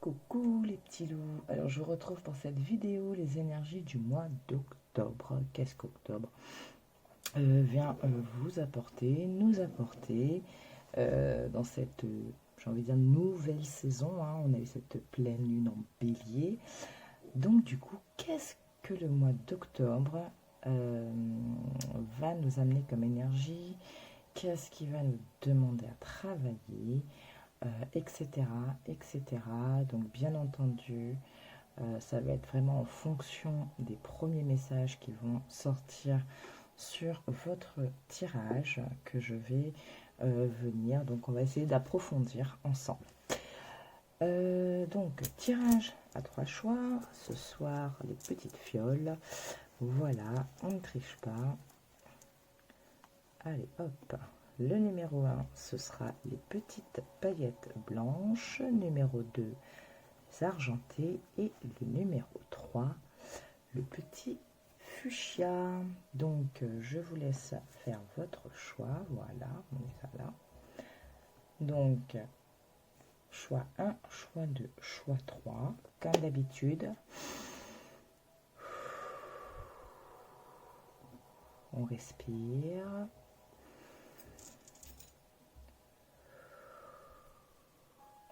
Coucou les petits loups. Alors je vous retrouve pour cette vidéo les énergies du mois d'octobre. Qu'est-ce qu'octobre vient vous apporter, nous apporter dans cette, j'ai envie de dire, nouvelle saison, hein. On a eu cette pleine lune en bélier. Donc du coup, qu'est-ce que le mois d'octobre va nous amener comme énergie? Qu'est-ce qui va nous demander à travailler, etc., etc. Donc bien entendu, ça va être vraiment en fonction des premiers messages qui vont sortir sur votre tirage que je vais venir. Donc on va essayer d'approfondir ensemble. Donc tirage à 3 choix. Ce soir, les petites fioles. Voilà, on ne triche pas. Allez, hop. Le numéro 1, ce sera les petites paillettes blanches. Numéro 2, les argentées. Et le numéro 3, le petit fuchsia. Donc, je vous laisse faire votre choix. Voilà, on est là. Donc, choix 1, choix 2, choix 3. Comme d'habitude, on respire.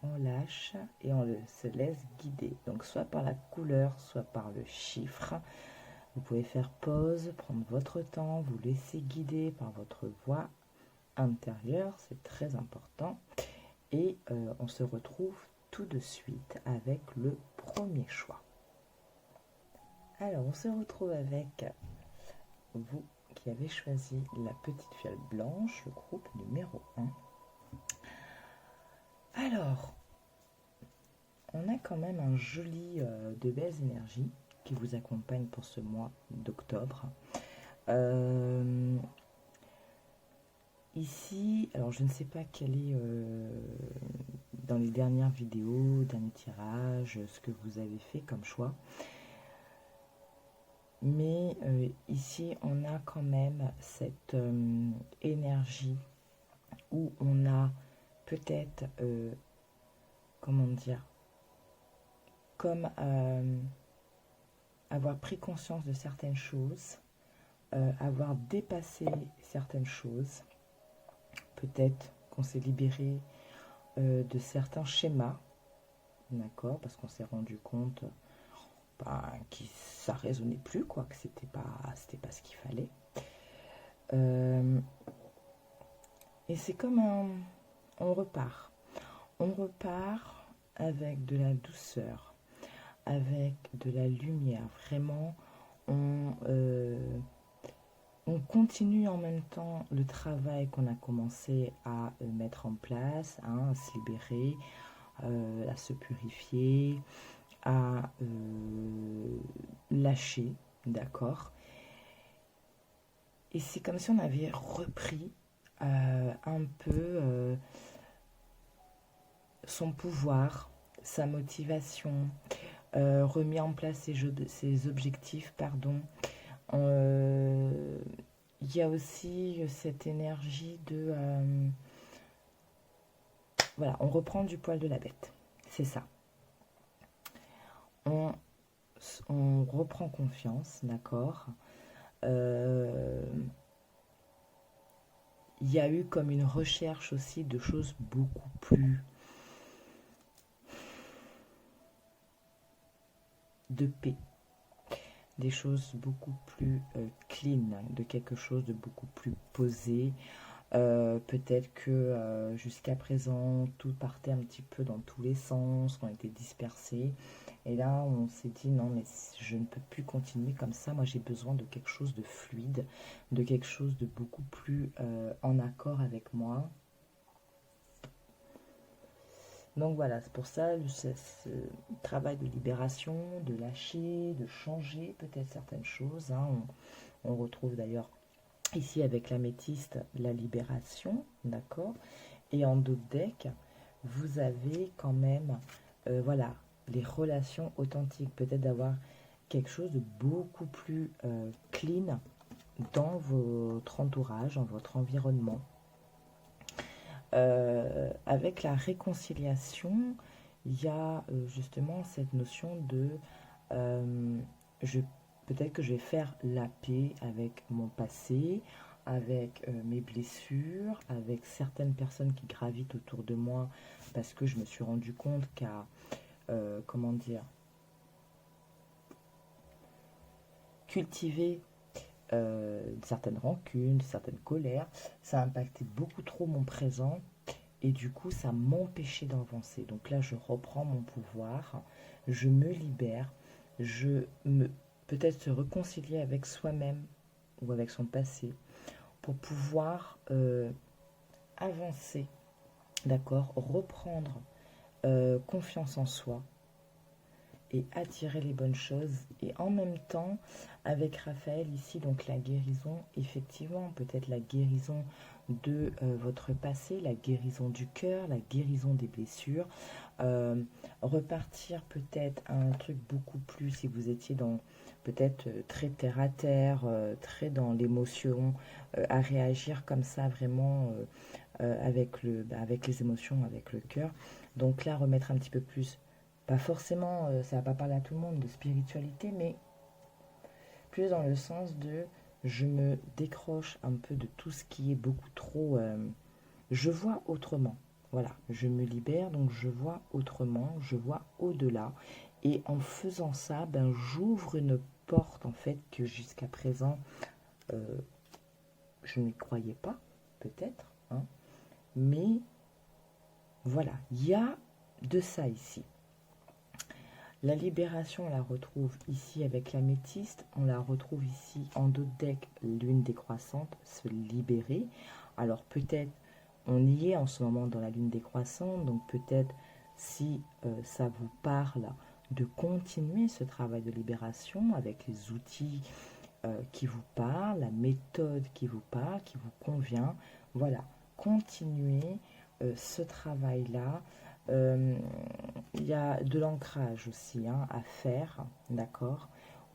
On lâche et on se laisse guider. Donc soit par la couleur, soit par le chiffre. Vous pouvez faire pause, prendre votre temps, vous laisser guider par votre voix intérieure, c'est très important. Et on se retrouve tout de suite avec le premier choix. Alors on se retrouve avec vous qui avez choisi la petite fiole blanche, le groupe numéro 1. Alors, on a quand même un joli, de belles énergies qui vous accompagnent pour ce mois d'octobre. Ici, alors je ne sais pas quel est dans les dernières vidéos, dernier tirage, ce que vous avez fait comme choix. Mais ici, on a quand même cette énergie où on a peut-être, comment dire, comme avoir pris conscience de certaines choses, avoir dépassé certaines choses, peut-être qu'on s'est libéré de certains schémas, d'accord, parce qu'on s'est rendu compte que ça résonnait plus, quoi, que c'était pas ce qu'il fallait. Et c'est comme on repart avec de la douceur, avec de la lumière. Vraiment, on continue en même temps le travail qu'on a commencé à mettre en place, hein, à se libérer, à se purifier, à lâcher, d'accord. Et c'est comme si on avait repris un peu son pouvoir, sa motivation, remis en place ses objectifs, pardon. Il y a aussi cette énergie de... voilà, on reprend du poil de la bête, c'est ça. On reprend confiance, d'accord. Il y a eu comme une recherche aussi de choses beaucoup plus... de paix. Des choses beaucoup plus clean, de quelque chose de beaucoup plus posé. Peut-être que jusqu'à présent, tout partait un petit peu dans tous les sens, on était dispersés. Et là, on s'est dit, non, mais je ne peux plus continuer comme ça. Moi, j'ai besoin de quelque chose de fluide, de quelque chose de beaucoup plus en accord avec moi. Donc voilà, c'est pour ça ce travail de libération, de lâcher, de changer peut-être certaines choses, hein. On retrouve d'ailleurs ici avec l'améthyste la libération, d'accord. Et en d'autres decks, vous avez quand même, voilà, les relations authentiques, peut-être d'avoir quelque chose de beaucoup plus clean dans votre entourage, dans votre environnement. Avec la réconciliation il y a justement cette notion de je peut-être que je vais faire la paix avec mon passé, avec mes blessures, avec certaines personnes qui gravitent autour de moi parce que je me suis rendu compte qu'à comment dire, cultiver certaines rancunes, certaines colères, ça a impacté beaucoup trop mon présent et du coup ça m'empêchait d'avancer. Donc là je reprends mon pouvoir, je me libère, je me peut-être se réconcilier avec soi-même ou avec son passé pour pouvoir avancer, d'accord, reprendre confiance en soi et attirer les bonnes choses. Et en même temps, avec Raphaël ici, donc la guérison, effectivement, peut-être la guérison de votre passé, la guérison du cœur, la guérison des blessures, repartir peut-être à un truc beaucoup plus, si vous étiez dans peut-être très terre à terre, très dans l'émotion, à réagir comme ça vraiment avec les émotions, avec le cœur. Donc là, remettre un petit peu plus, pas forcément, ça va pas parler à tout le monde de spiritualité, mais plus dans le sens de je me décroche un peu de tout ce qui est beaucoup trop... je vois autrement. Voilà, je me libère, donc je vois autrement, je vois au-delà. Et en faisant ça, ben, j'ouvre une porte, en fait, que jusqu'à présent, euh, je n'y croyais pas, peut-être. Hein, mais voilà, il y a de ça ici. La libération, on la retrouve ici avec l'améthyste, on la retrouve ici en d'autres decks, lune décroissante, se libérer. Alors peut-être, on y est en ce moment dans la lune décroissante, donc peut-être si ça vous parle de continuer ce travail de libération avec les outils qui vous parlent, la méthode qui vous parle, qui vous convient. Voilà, continuez ce travail-là. Il y a de l'ancrage aussi hein, à faire, d'accord,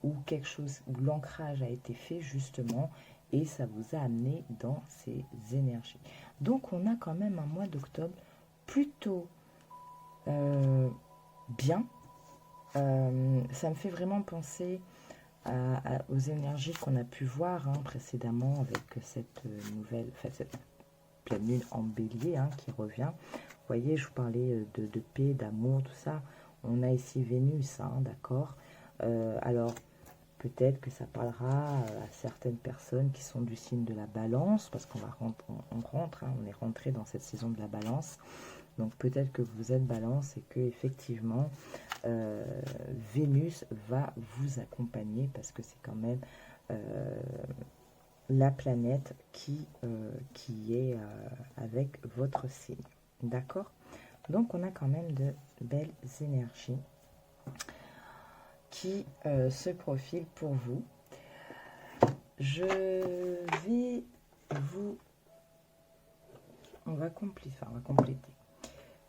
où quelque chose, où l'ancrage a été fait justement et ça vous a amené dans ces énergies. Donc on a quand même un mois d'octobre plutôt bien. Ça me fait vraiment penser aux énergies qu'on a pu voir hein, précédemment avec cette nouvelle, enfin, cette pleine lune en bélier hein, qui revient. Vous voyez, je vous parlais de paix, d'amour, tout ça. On a ici Vénus, hein, d'accord. Alors, peut-être que ça parlera à certaines personnes qui sont du signe de la balance, parce qu'on va on rentre, hein, on est rentré dans cette saison de la balance. Donc peut-être que vous êtes balance et que effectivement Vénus va vous accompagner parce que c'est quand même la planète qui est avec votre signe. D'accord? Donc on a quand même de belles énergies qui se profilent pour vous. Je vais vous... On va compléter.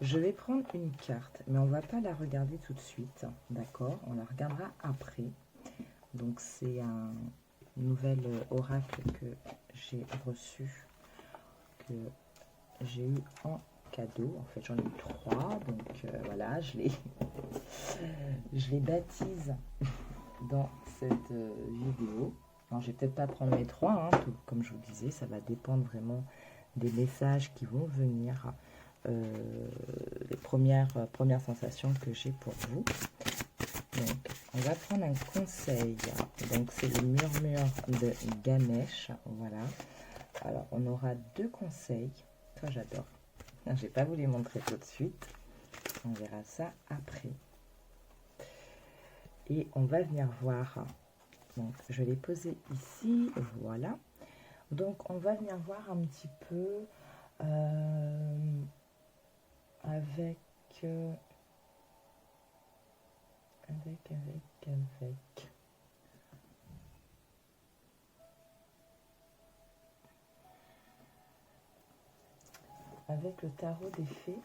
Je vais prendre une carte, mais on ne va pas la regarder tout de suite, d'accord? On la regardera après. Donc c'est un nouvel oracle que j'ai reçu, que j'ai eu en cadeau. En fait, j'en ai eu 3, donc voilà, je les baptise dans cette vidéo. Alors, je vais peut-être pas prendre les 3, hein, comme je vous disais, ça va dépendre vraiment des messages qui vont venir. Les premières sensations que j'ai pour vous. Donc, on va prendre un conseil. Donc, c'est le murmure de Ganesh. Voilà. Alors, on aura 2 conseils. Toi, j'adore. Je ne vais pas vous les montrer tout de suite. On verra ça après. Et on va venir voir. Donc, je vais les poser ici. Voilà. Donc, on va venir voir un petit peu... avec le tarot des fées.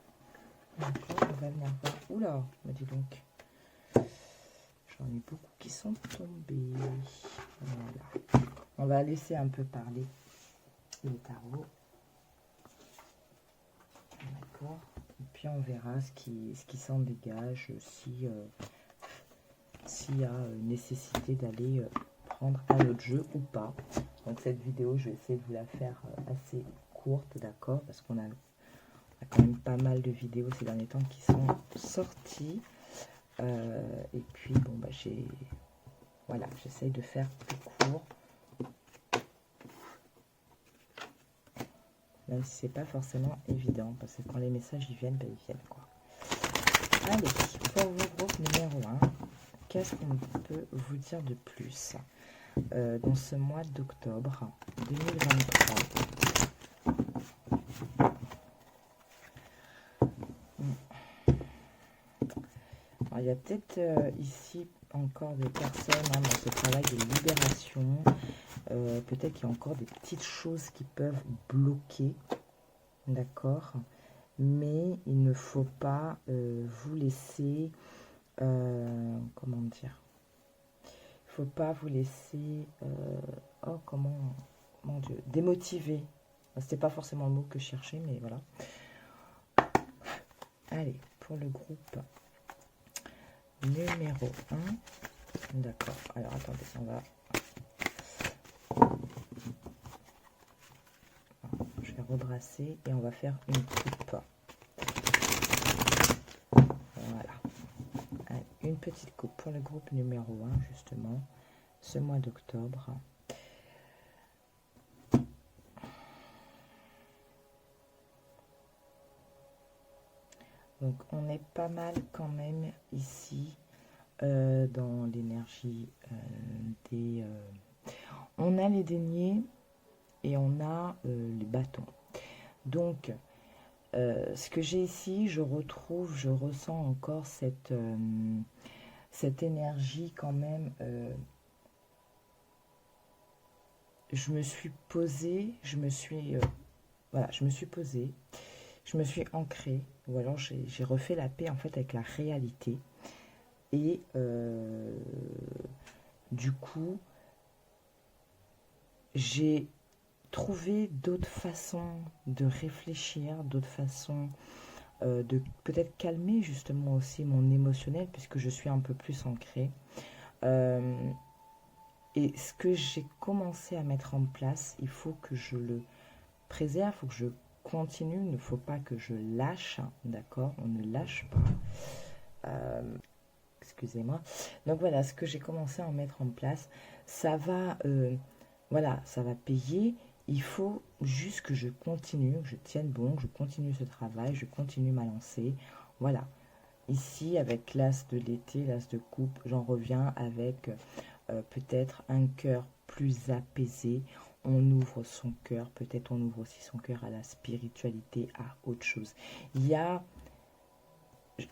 D'accord, on va venir voir. Oula, me dis donc. J'en ai beaucoup qui sont tombés. Voilà. On va laisser un peu parler le tarot. D'accord. puis on verra ce qui s'en dégage, si s'il y a nécessité d'aller prendre un autre jeu ou pas. Donc cette vidéo, je vais essayer de vous la faire assez courte, d'accord, parce qu'on a quand même pas mal de vidéos ces derniers temps qui sont sorties. Et puis, bon, bah, voilà, j'essaye de faire plus court. Même si c'est pas forcément évident, parce que quand les messages ils viennent, bah, ils viennent, quoi. Allez, pour vos groupes numéro 1, qu'est-ce qu'on peut vous dire de plus dans ce mois d'octobre 2023? Alors, il y a peut-être ici encore des personnes dans ce travail de libération. Peut-être qu'il y a encore des petites choses qui peuvent bloquer, d'accord, mais il ne faut pas vous laisser, comment dire, il faut pas vous laisser, oh comment, mon Dieu, démotiver. C'était pas forcément le mot que je cherchais, mais voilà. Allez, pour le groupe numéro 1, d'accord, alors attendez, on va... Je vais rebrasser et on va faire une coupe. Voilà. Allez, une petite coupe pour le groupe numéro 1, justement, ce mois d'octobre. Donc, on est pas mal quand même ici dans l'énergie des... on a les deniers et on a les bâtons. Donc, ce que j'ai ici, je ressens encore cette énergie quand même. Je me suis posée, voilà, je me suis posée, je me suis ancrée, ou alors j'ai refait la paix en fait avec la réalité. Et du coup, j'ai trouvé d'autres façons de réfléchir, d'autres façons de peut-être calmer justement aussi mon émotionnel, puisque je suis un peu plus ancrée. Et ce que j'ai commencé à mettre en place, il faut que je le préserve, il faut que je continue, il ne faut pas que je lâche, d'accord? On ne lâche pas. Excusez-moi. Donc voilà, ce que j'ai commencé à en mettre en place, ça va, voilà, ça va payer. Il faut juste que je continue, que je tienne bon, que je continue ce travail, je continue ma lancée. Voilà. Ici, avec l'as de l'été, l'as de coupe, j'en reviens avec peut-être un cœur plus apaisé. On ouvre son cœur, peut-être on ouvre aussi son cœur à la spiritualité, à autre chose. Il y a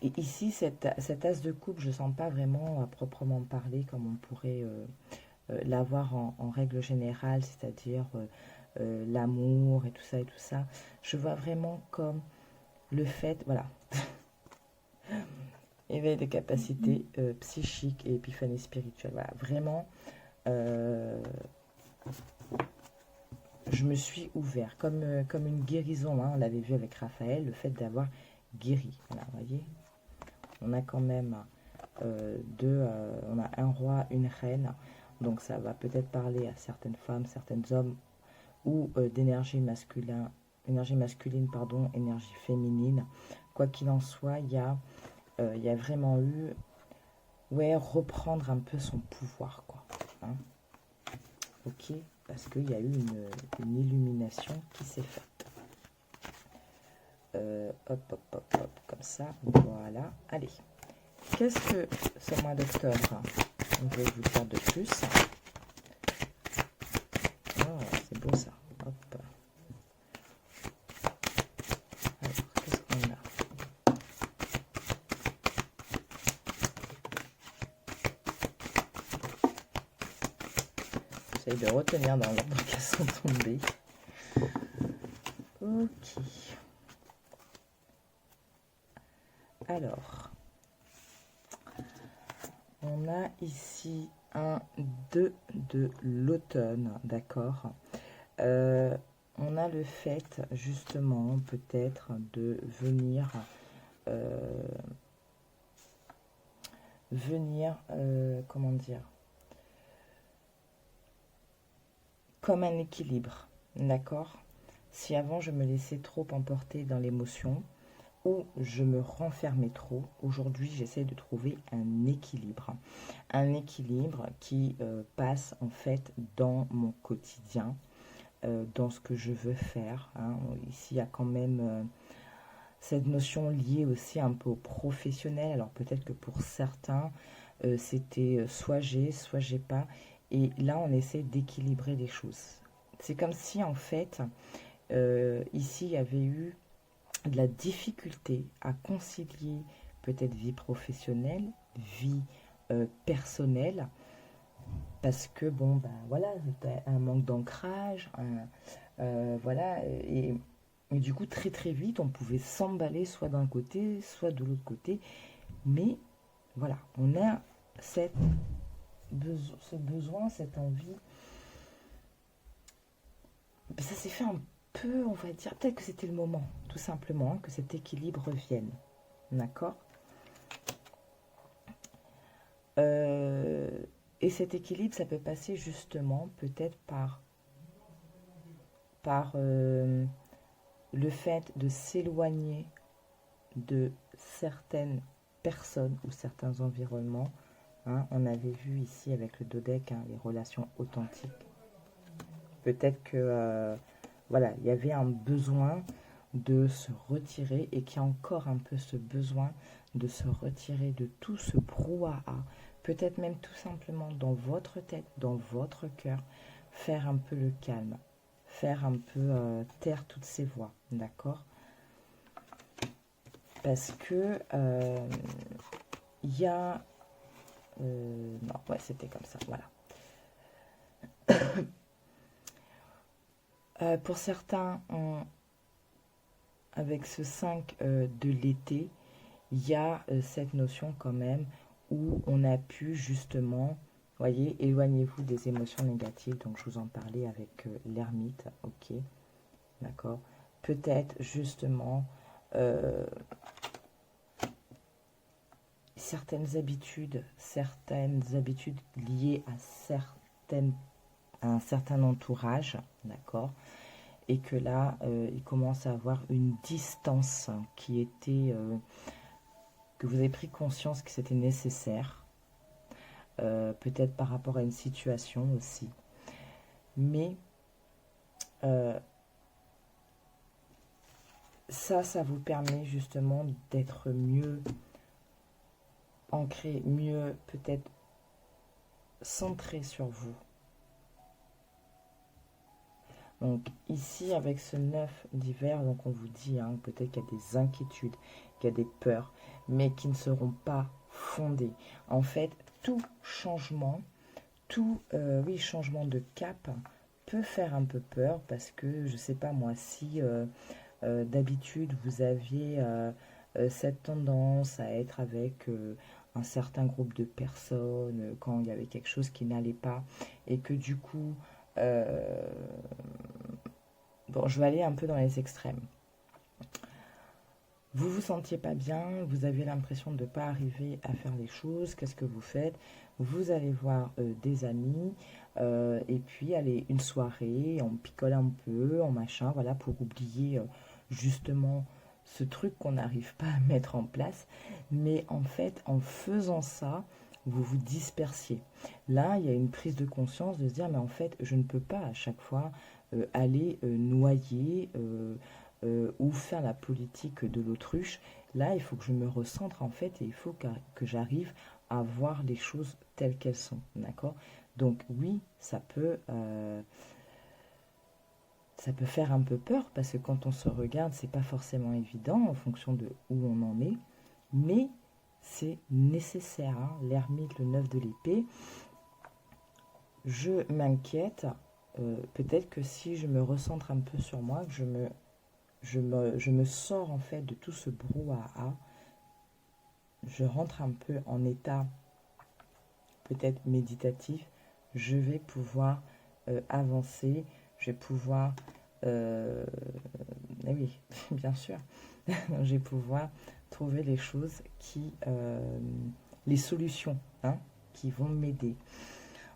ici cet as de coupe, je ne sens pas vraiment à proprement parler comme on pourrait l'avoir en règle générale, c'est-à-dire l'amour et tout ça et tout ça. Je vois vraiment comme le fait, voilà, éveil des capacités psychiques et épiphanie spirituelle. Voilà, vraiment, je me suis ouvert comme une guérison. Hein, on l'avait vu avec Raphaël, le fait d'avoir guéri. Voilà, vous voyez, on a quand même on a un roi, une reine. Donc ça va peut-être parler à certaines femmes, certains hommes, ou d'énergie masculine, pardon, énergie féminine. Quoi qu'il en soit, il y a vraiment eu, ouais, reprendre un peu son pouvoir, quoi. Hein, ok, parce qu'il y a eu une illumination qui s'est faite. Hop, hop, hop, hop, comme ça, voilà. Allez, qu'est-ce que ce mois d'octobre, on veut vous dire de plus? Oh, c'est beau ça. Hop. Alors, qu'est-ce qu'on a? J'essaye de retenir dans l'ordre qu'elles sont tombées. Ok. Alors, on a ici un 2 de l'automne, d'accord. On a le fait, justement, peut-être de venir venir, comment dire, comme un équilibre, d'accord? Si avant je me laissais trop emporter dans l'émotion ou je me renfermais trop, aujourd'hui j'essaie de trouver un équilibre. Un équilibre qui passe en fait dans mon quotidien, dans ce que je veux faire, hein. Ici il y a quand même cette notion liée aussi un peu au professionnel. Alors peut-être que pour certains, c'était soit j'ai pas. Et là, on essaie d'équilibrer les choses. C'est comme si, en fait, ici, il y avait eu de la difficulté à concilier peut-être vie professionnelle, vie personnelle, parce que, bon, ben voilà, un manque d'ancrage, voilà, et du coup, très très vite, on pouvait s'emballer soit d'un côté, soit de l'autre côté, mais voilà, on a ce besoin, cette envie. Ça s'est fait un peu, on va dire, peut-être que c'était le moment, tout simplement, hein, que cet équilibre revienne. D'accord. Euh, et cet équilibre, ça peut passer justement peut-être par le fait de s'éloigner de certaines personnes ou certains environnements, hein. On avait vu ici avec le dodeck, hein, les relations authentiques. Peut-être que voilà, il y avait un besoin de se retirer et qu'il y a encore un peu ce besoin de se retirer de tout ce brouhaha, peut-être même tout simplement dans votre tête, dans votre cœur, faire un peu le calme, faire un peu taire toutes ces voix, d'accord? Parce que il y a... non, ouais, c'était comme ça, voilà. Pour certains, avec ce 5 de l'été, il y a cette notion quand même où on a pu justement, voyez, éloignez-vous des émotions négatives. Donc je vous en parlais avec l'ermite, ok, d'accord. Peut-être justement certaines habitudes liées à un certain entourage, d'accord, et que là, il commence à avoir une distance qui était, que vous avez pris conscience que c'était nécessaire, peut-être par rapport à une situation aussi. Mais euh, ça vous permet justement d'être mieux ancré, mieux peut-être centré sur vous. Donc ici, avec ce 9 d'hiver, donc on vous dit, hein, peut-être qu'il y a des inquiétudes, qu'il y a des peurs, mais qui ne seront pas fondées. En fait, tout changement, oui, changement de cap peut faire un peu peur parce que, je ne sais pas moi, si d'habitude vous aviez cette tendance à être avec un certain groupe de personnes quand il y avait quelque chose qui n'allait pas et que du coup... bon, je vais aller un peu dans les extrêmes. Vous vous sentiez pas bien, vous avez l'impression de ne pas arriver à faire les choses, qu'est-ce que vous faites? Vous allez voir des amis, et puis allez, une soirée, on picole un peu, en machin, voilà, pour oublier justement ce truc qu'on n'arrive pas à mettre en place. Mais en fait, en faisant ça, vous vous dispersiez. Là, il y a une prise de conscience de se dire, mais en fait, je ne peux pas à chaque fois aller noyer ou faire la politique de l'autruche. Là, il faut que je me recentre en fait et il faut que j'arrive à voir les choses telles qu'elles sont. D'accord? Donc oui, ça peut faire un peu peur parce que quand on se regarde, c'est pas forcément évident en fonction de où on en est, mais c'est nécessaire, hein. L'ermite, le 9 de l'épée, je m'inquiète. Peut-être que si je me recentre un peu sur moi, que je me sors en fait de tout ce brouhaha, je rentre un peu en état peut-être méditatif, je vais pouvoir avancer, je vais pouvoir, eh oui, bien sûr, je vais pouvoir trouver les choses les solutions, hein, qui vont m'aider.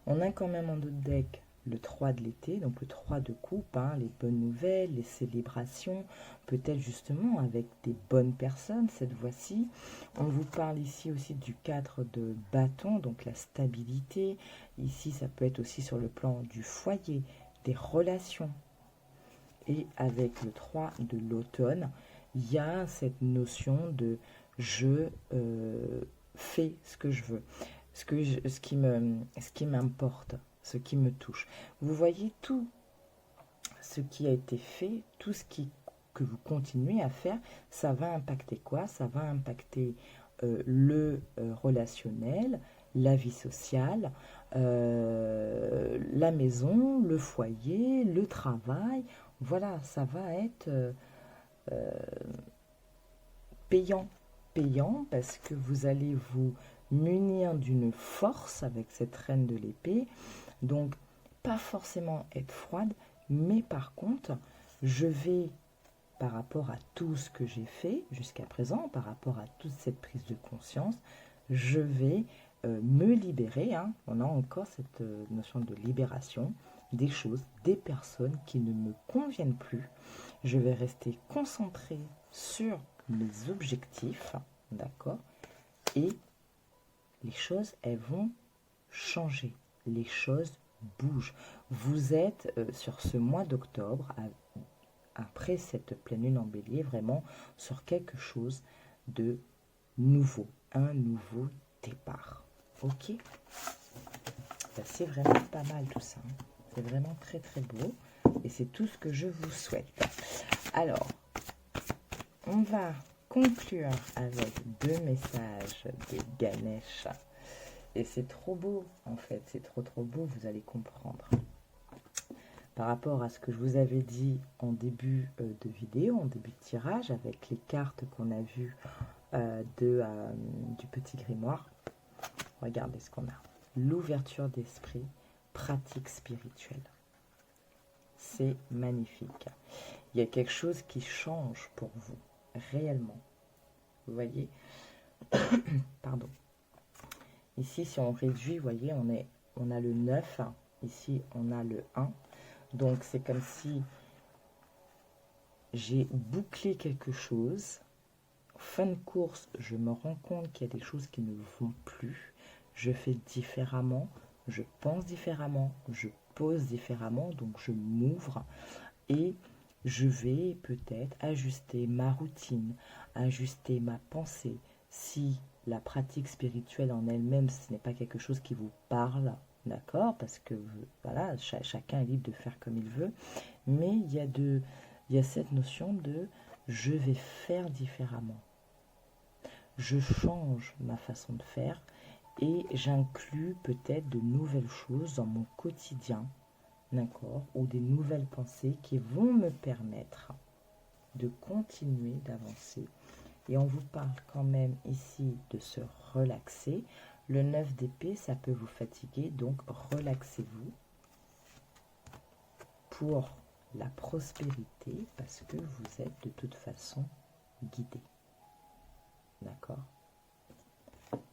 On a quand même en notre deck le 3 de l'été, donc le 3 de coupe, hein, les bonnes nouvelles, les célébrations, peut-être justement avec des bonnes personnes cette fois-ci. On vous parle ici aussi du 4 de bâton, donc la stabilité. Ici, ça peut être aussi sur le plan du foyer, des relations. Et avec le 3 de l'automne, il y a cette notion de je fais ce que je veux, ce qui m'importe, ce qui me touche. Vous voyez tout ce qui a été fait, tout ce que vous continuez à faire, ça va impacter quoi? Ça va impacter le relationnel, la vie sociale, la maison, le foyer, le travail. Voilà, ça va être payant. Payant parce que vous allez vous munir d'une force avec cette reine de l'épée. Donc, pas forcément être froide, mais par contre, je vais, par rapport à tout ce que j'ai fait jusqu'à présent, par rapport à toute cette prise de conscience, je vais me libérer. Hein. On a encore cette notion de libération des choses, des personnes qui ne me conviennent plus. Je vais rester concentrée sur mes objectifs, d'accord? Et les choses, elles vont changer. Les choses bougent. Vous êtes sur ce mois d'octobre, après cette pleine lune en bélier, vraiment sur quelque chose de nouveau. Un nouveau départ. Ok? Ben, c'est vraiment pas mal tout ça. Hein. C'est vraiment très très beau. Et c'est tout ce que je vous souhaite. Alors, on va conclure avec 2 messages de Ganesh. Et c'est trop beau, en fait. C'est trop trop beau, vous allez comprendre. Par rapport à ce que je vous avais dit en début de vidéo, en début de tirage, avec les cartes qu'on a vues du petit grimoire, regardez ce qu'on a. L'ouverture d'esprit, pratique spirituelle. C'est magnifique. Il y a quelque chose qui change pour vous, réellement. Vous voyez? Pardon. Ici, si on réduit, vous voyez, on a le 9. Ici, on a le 1. Donc, c'est comme si j'ai bouclé quelque chose. Fin de course, je me rends compte qu'il y a des choses qui ne vont plus. Je fais différemment, je pense différemment, je pose différemment, donc je m'ouvre et je vais peut-être ajuster ma routine, ajuster ma pensée. Si la pratique spirituelle en elle-même, ce n'est pas quelque chose qui vous parle, d'accord, parce que voilà, chacun est libre de faire comme il veut, mais il y a cette notion de je vais faire différemment. Je change ma façon de faire et j'inclus peut-être de nouvelles choses dans mon quotidien, d'accord, ou des nouvelles pensées qui vont me permettre de continuer d'avancer. Et on vous parle quand même ici de se relaxer. Le 9 d'épée, ça peut vous fatiguer, donc relaxez-vous pour la prospérité parce que vous êtes de toute façon guidé. D'accord?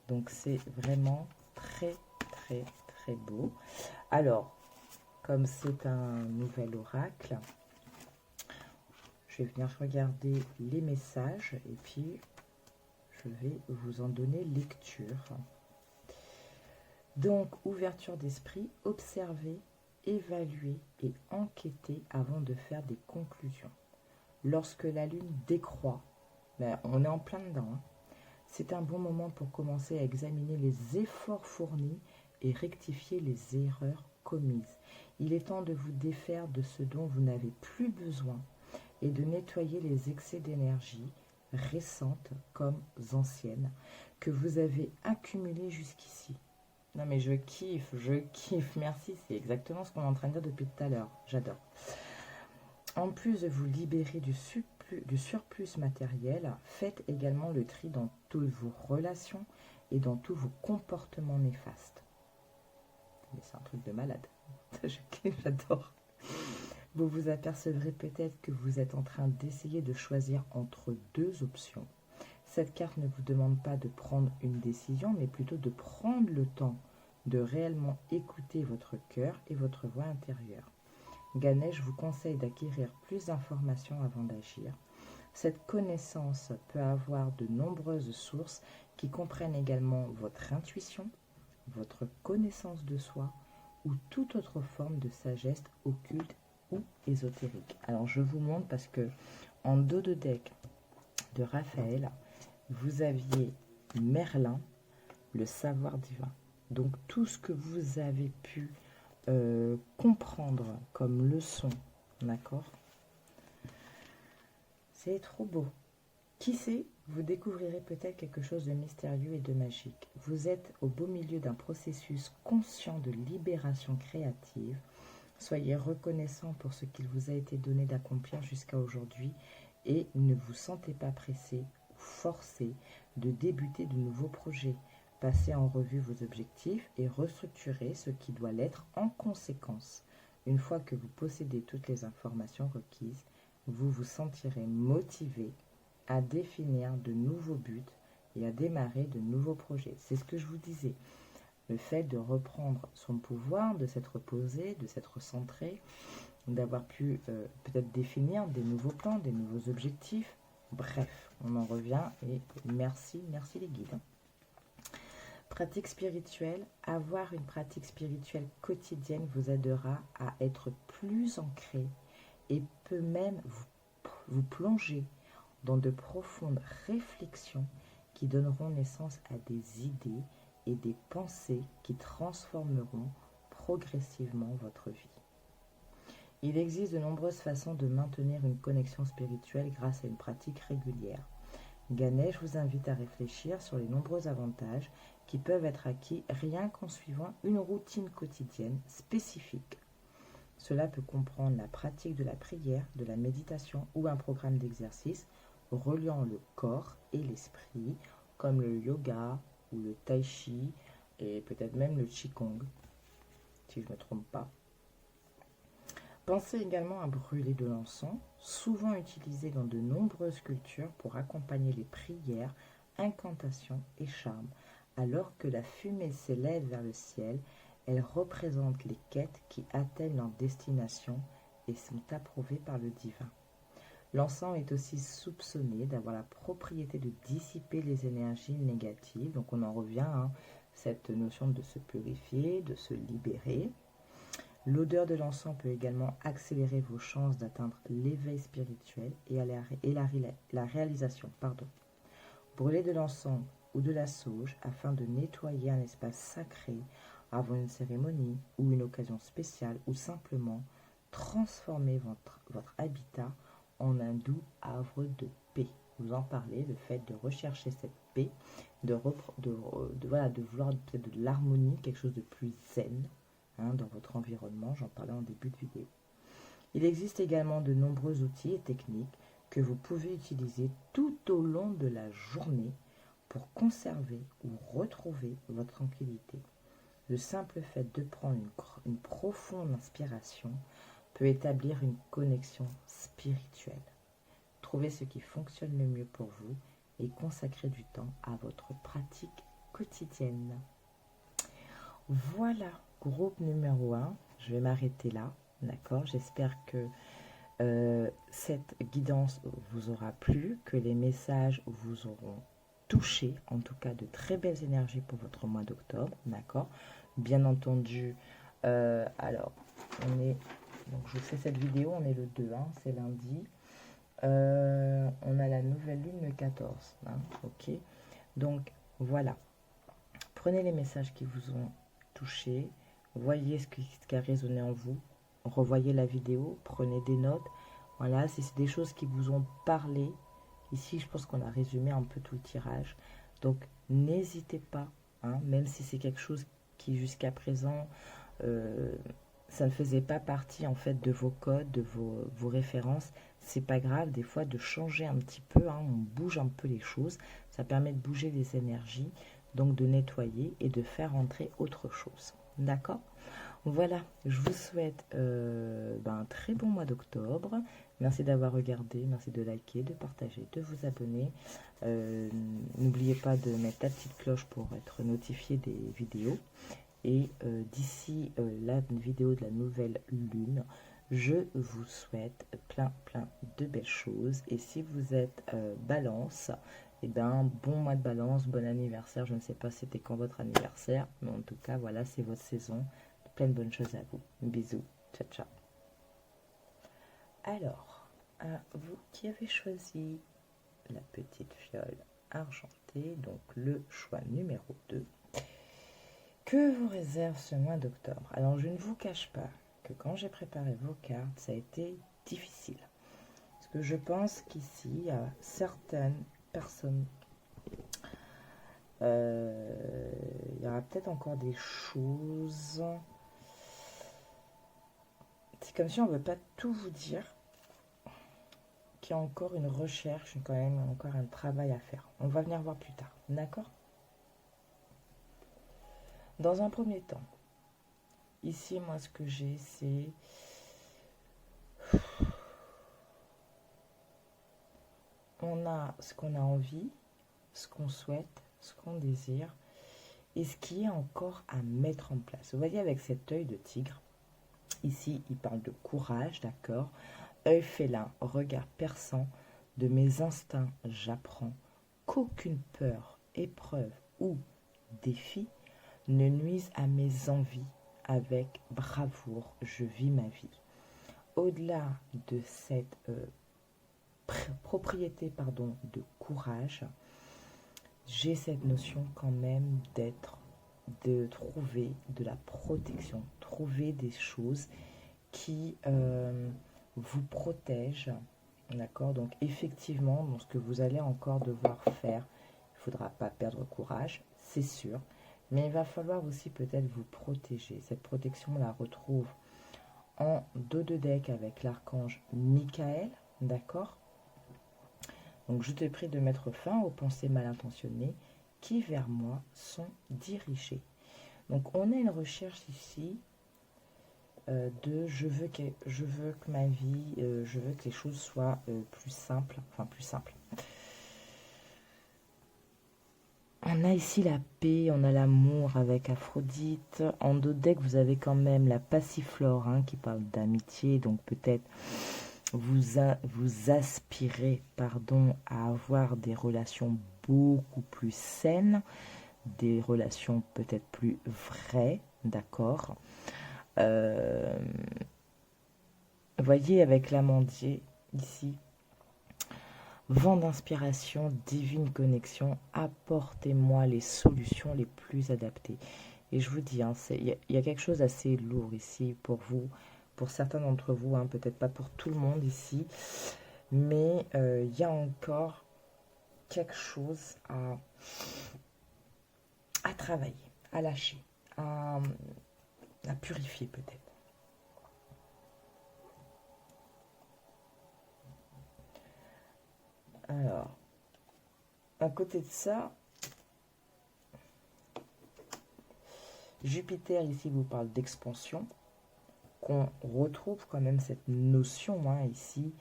Donc c'est vraiment très très très beau. Alors, comme c'est un nouvel oracle, je vais venir regarder les messages et puis je vais vous en donner lecture. Donc, ouverture d'esprit, observer, évaluer et enquêter avant de faire des conclusions. Lorsque la lune décroît, ben, on est en plein dedans, hein. C'est un bon moment pour commencer à examiner les efforts fournis et rectifier les erreurs commises. Il est temps de vous défaire de ce dont vous n'avez plus besoin et de nettoyer les excès d'énergie, récentes comme anciennes, que vous avez accumulés jusqu'ici. Non mais je kiffe, merci, c'est exactement ce qu'on est en train de dire depuis tout à l'heure, j'adore. En plus de vous libérer du surplus matériel, faites également le tri dans toutes vos relations et dans tous vos comportements néfastes. Mais c'est un truc de malade, j'adore. Vous vous apercevrez peut-être que vous êtes en train d'essayer de choisir entre 2 options. Cette carte ne vous demande pas de prendre une décision, mais plutôt de prendre le temps de réellement écouter votre cœur et votre voix intérieure. Ganesh vous conseille d'acquérir plus d'informations avant d'agir. Cette connaissance peut avoir de nombreuses sources qui comprennent également votre intuition, votre connaissance de soi ou toute autre forme de sagesse occulte ou ésotérique. Alors je vous montre parce que en dos de deck de Raphaël, vous aviez Merlin, le savoir divin. Donc tout ce que vous avez pu comprendre comme leçon, d'accord? C'est trop beau. Qui sait, vous découvrirez peut-être quelque chose de mystérieux et de magique. Vous êtes au beau milieu d'un processus conscient de libération créative. Soyez reconnaissant pour ce qu'il vous a été donné d'accomplir jusqu'à aujourd'hui et ne vous sentez pas pressé ou forcé de débuter de nouveaux projets. Passez en revue vos objectifs et restructurez ce qui doit l'être en conséquence. Une fois que vous possédez toutes les informations requises, vous vous sentirez motivé à définir de nouveaux buts et à démarrer de nouveaux projets. C'est ce que je vous disais. Le fait de reprendre son pouvoir, de s'être posé, de s'être centré, d'avoir pu peut-être définir des nouveaux plans, des nouveaux objectifs. Bref, on en revient et merci les guides. Pratique spirituelle. Avoir une pratique spirituelle quotidienne vous aidera à être plus ancré et peut même vous plonger dans de profondes réflexions qui donneront naissance à des idées et des pensées qui transformeront progressivement votre vie. Il existe de nombreuses façons de maintenir une connexion spirituelle grâce à une pratique régulière. Ganesh vous invite à réfléchir sur les nombreux avantages qui peuvent être acquis rien qu'en suivant une routine quotidienne spécifique. Cela peut comprendre la pratique de la prière, de la méditation ou un programme d'exercice reliant le corps et l'esprit, comme le yoga ou le tai chi et peut-être même le qigong, si je ne me trompe pas. Pensez également à brûler de l'encens, souvent utilisé dans de nombreuses cultures pour accompagner les prières, incantations et charmes. Alors que la fumée s'élève vers le ciel, elle représente les quêtes qui atteignent leur destination et sont approuvées par le divin. L'encens est aussi soupçonné d'avoir la propriété de dissiper les énergies négatives. Donc on en revient à cette notion de se purifier, de se libérer. L'odeur de l'encens peut également accélérer vos chances d'atteindre l'éveil spirituel et la réalisation. Brûler de l'encens ou de la sauge afin de nettoyer un espace sacré avant une cérémonie ou une occasion spéciale ou simplement transformer votre habitat en un doux havre de paix. Vous en parlez, le fait de rechercher cette paix, de vouloir peut-être de l'harmonie, quelque chose de plus zen dans votre environnement. J'en parlais en début de vidéo. Il existe également de nombreux outils et techniques que vous pouvez utiliser tout au long de la journée pour conserver ou retrouver votre tranquillité. Le simple fait de prendre une profonde inspiration peut établir une connexion spirituelle. Trouvez ce qui fonctionne le mieux pour vous et consacrez du temps à votre pratique quotidienne. Voilà, groupe numéro 1. Je vais m'arrêter là, d'accord? J'espère que cette guidance vous aura plu, que les messages vous auront touché, en tout cas de très belles énergies pour votre mois d'octobre, d'accord? Bien entendu, alors, donc je fais cette vidéo, on est le 2, c'est lundi. On a la nouvelle lune le 14, ok? Donc, voilà. Prenez les messages qui vous ont touché, voyez ce qui a résonné en vous, revoyez la vidéo, prenez des notes. Voilà, si c'est des choses qui vous ont parlé, ici, je pense qu'on a résumé un peu tout le tirage. Donc, n'hésitez pas, même si c'est quelque chose qui jusqu'à présent, ça ne faisait pas partie en fait de vos codes, de vos références, c'est pas grave des fois de changer un petit peu, on bouge un peu les choses, ça permet de bouger les énergies, donc de nettoyer et de faire entrer autre chose, d'accord? Voilà, je vous souhaite un très bon mois d'octobre, Merci d'avoir regardé, merci de liker, de partager, de vous abonner. N'oubliez pas de mettre la petite cloche pour être notifié des vidéos. Et d'ici la vidéo de la nouvelle lune, je vous souhaite plein de belles choses. Et si vous êtes balance, et ben bon mois de balance, bon anniversaire. Je ne sais pas c'était quand votre anniversaire, mais en tout cas voilà, c'est votre saison. Plein de bonnes choses à vous. Bisous, ciao ciao. Alors, à vous qui avez choisi la petite fiole argentée, donc le choix numéro 2, que vous réserve ce mois d'octobre. Alors, je ne vous cache pas que quand j'ai préparé vos cartes, ça a été difficile. Parce que je pense qu'ici, il y a certaines personnes, il y aura peut-être encore des choses. C'est comme si on ne veut pas tout vous dire, qu'il y a encore une recherche, quand même encore un travail à faire. On va venir voir plus tard, d'accord? Dans un premier temps, ici, moi, ce que j'ai, c'est... On a ce qu'on a envie, ce qu'on souhaite, ce qu'on désire, et ce qui est encore à mettre en place. Vous voyez, avec cet œil de tigre, ici, il parle de courage, d'accord? Œil félin, regard perçant, de mes instincts, j'apprends qu'aucune peur, épreuve ou défi ne nuise à mes envies. Avec bravoure, je vis ma vie. Au-delà de cette propriété de courage, j'ai cette notion quand même de trouver de la protection, trouver des choses qui vous protègent, d'accord? Donc effectivement, dans ce que vous allez encore devoir faire, il ne faudra pas perdre courage, c'est sûr, mais il va falloir aussi peut-être vous protéger. Cette protection, on la retrouve en dos de deck avec l'archange Michael, d'accord? Donc je te prie de mettre fin aux pensées mal intentionnées qui vers moi sont dirigées. Donc on a une recherche ici de je veux que ma vie, je veux que les choses soient plus simples, On a ici la paix, on a l'amour avec Aphrodite. En dos de deck, vous avez quand même la passiflore qui parle d'amitié, donc peut-être vous aspirez à avoir des relations beaucoup plus saines, des relations peut-être plus vraies, d'accord? Vous voyez avec l'amandier ici, vent d'inspiration, divine connexion, apportez-moi les solutions les plus adaptées. Et je vous dis, il y a quelque chose d'assez lourd ici pour vous, pour certains d'entre vous, peut-être pas pour tout le monde ici, mais il y a encore quelque chose à travailler, à lâcher, à purifier peut-être. Alors, à côté de ça, Jupiter ici vous parle d'expansion, qu'on retrouve quand même cette notion ici,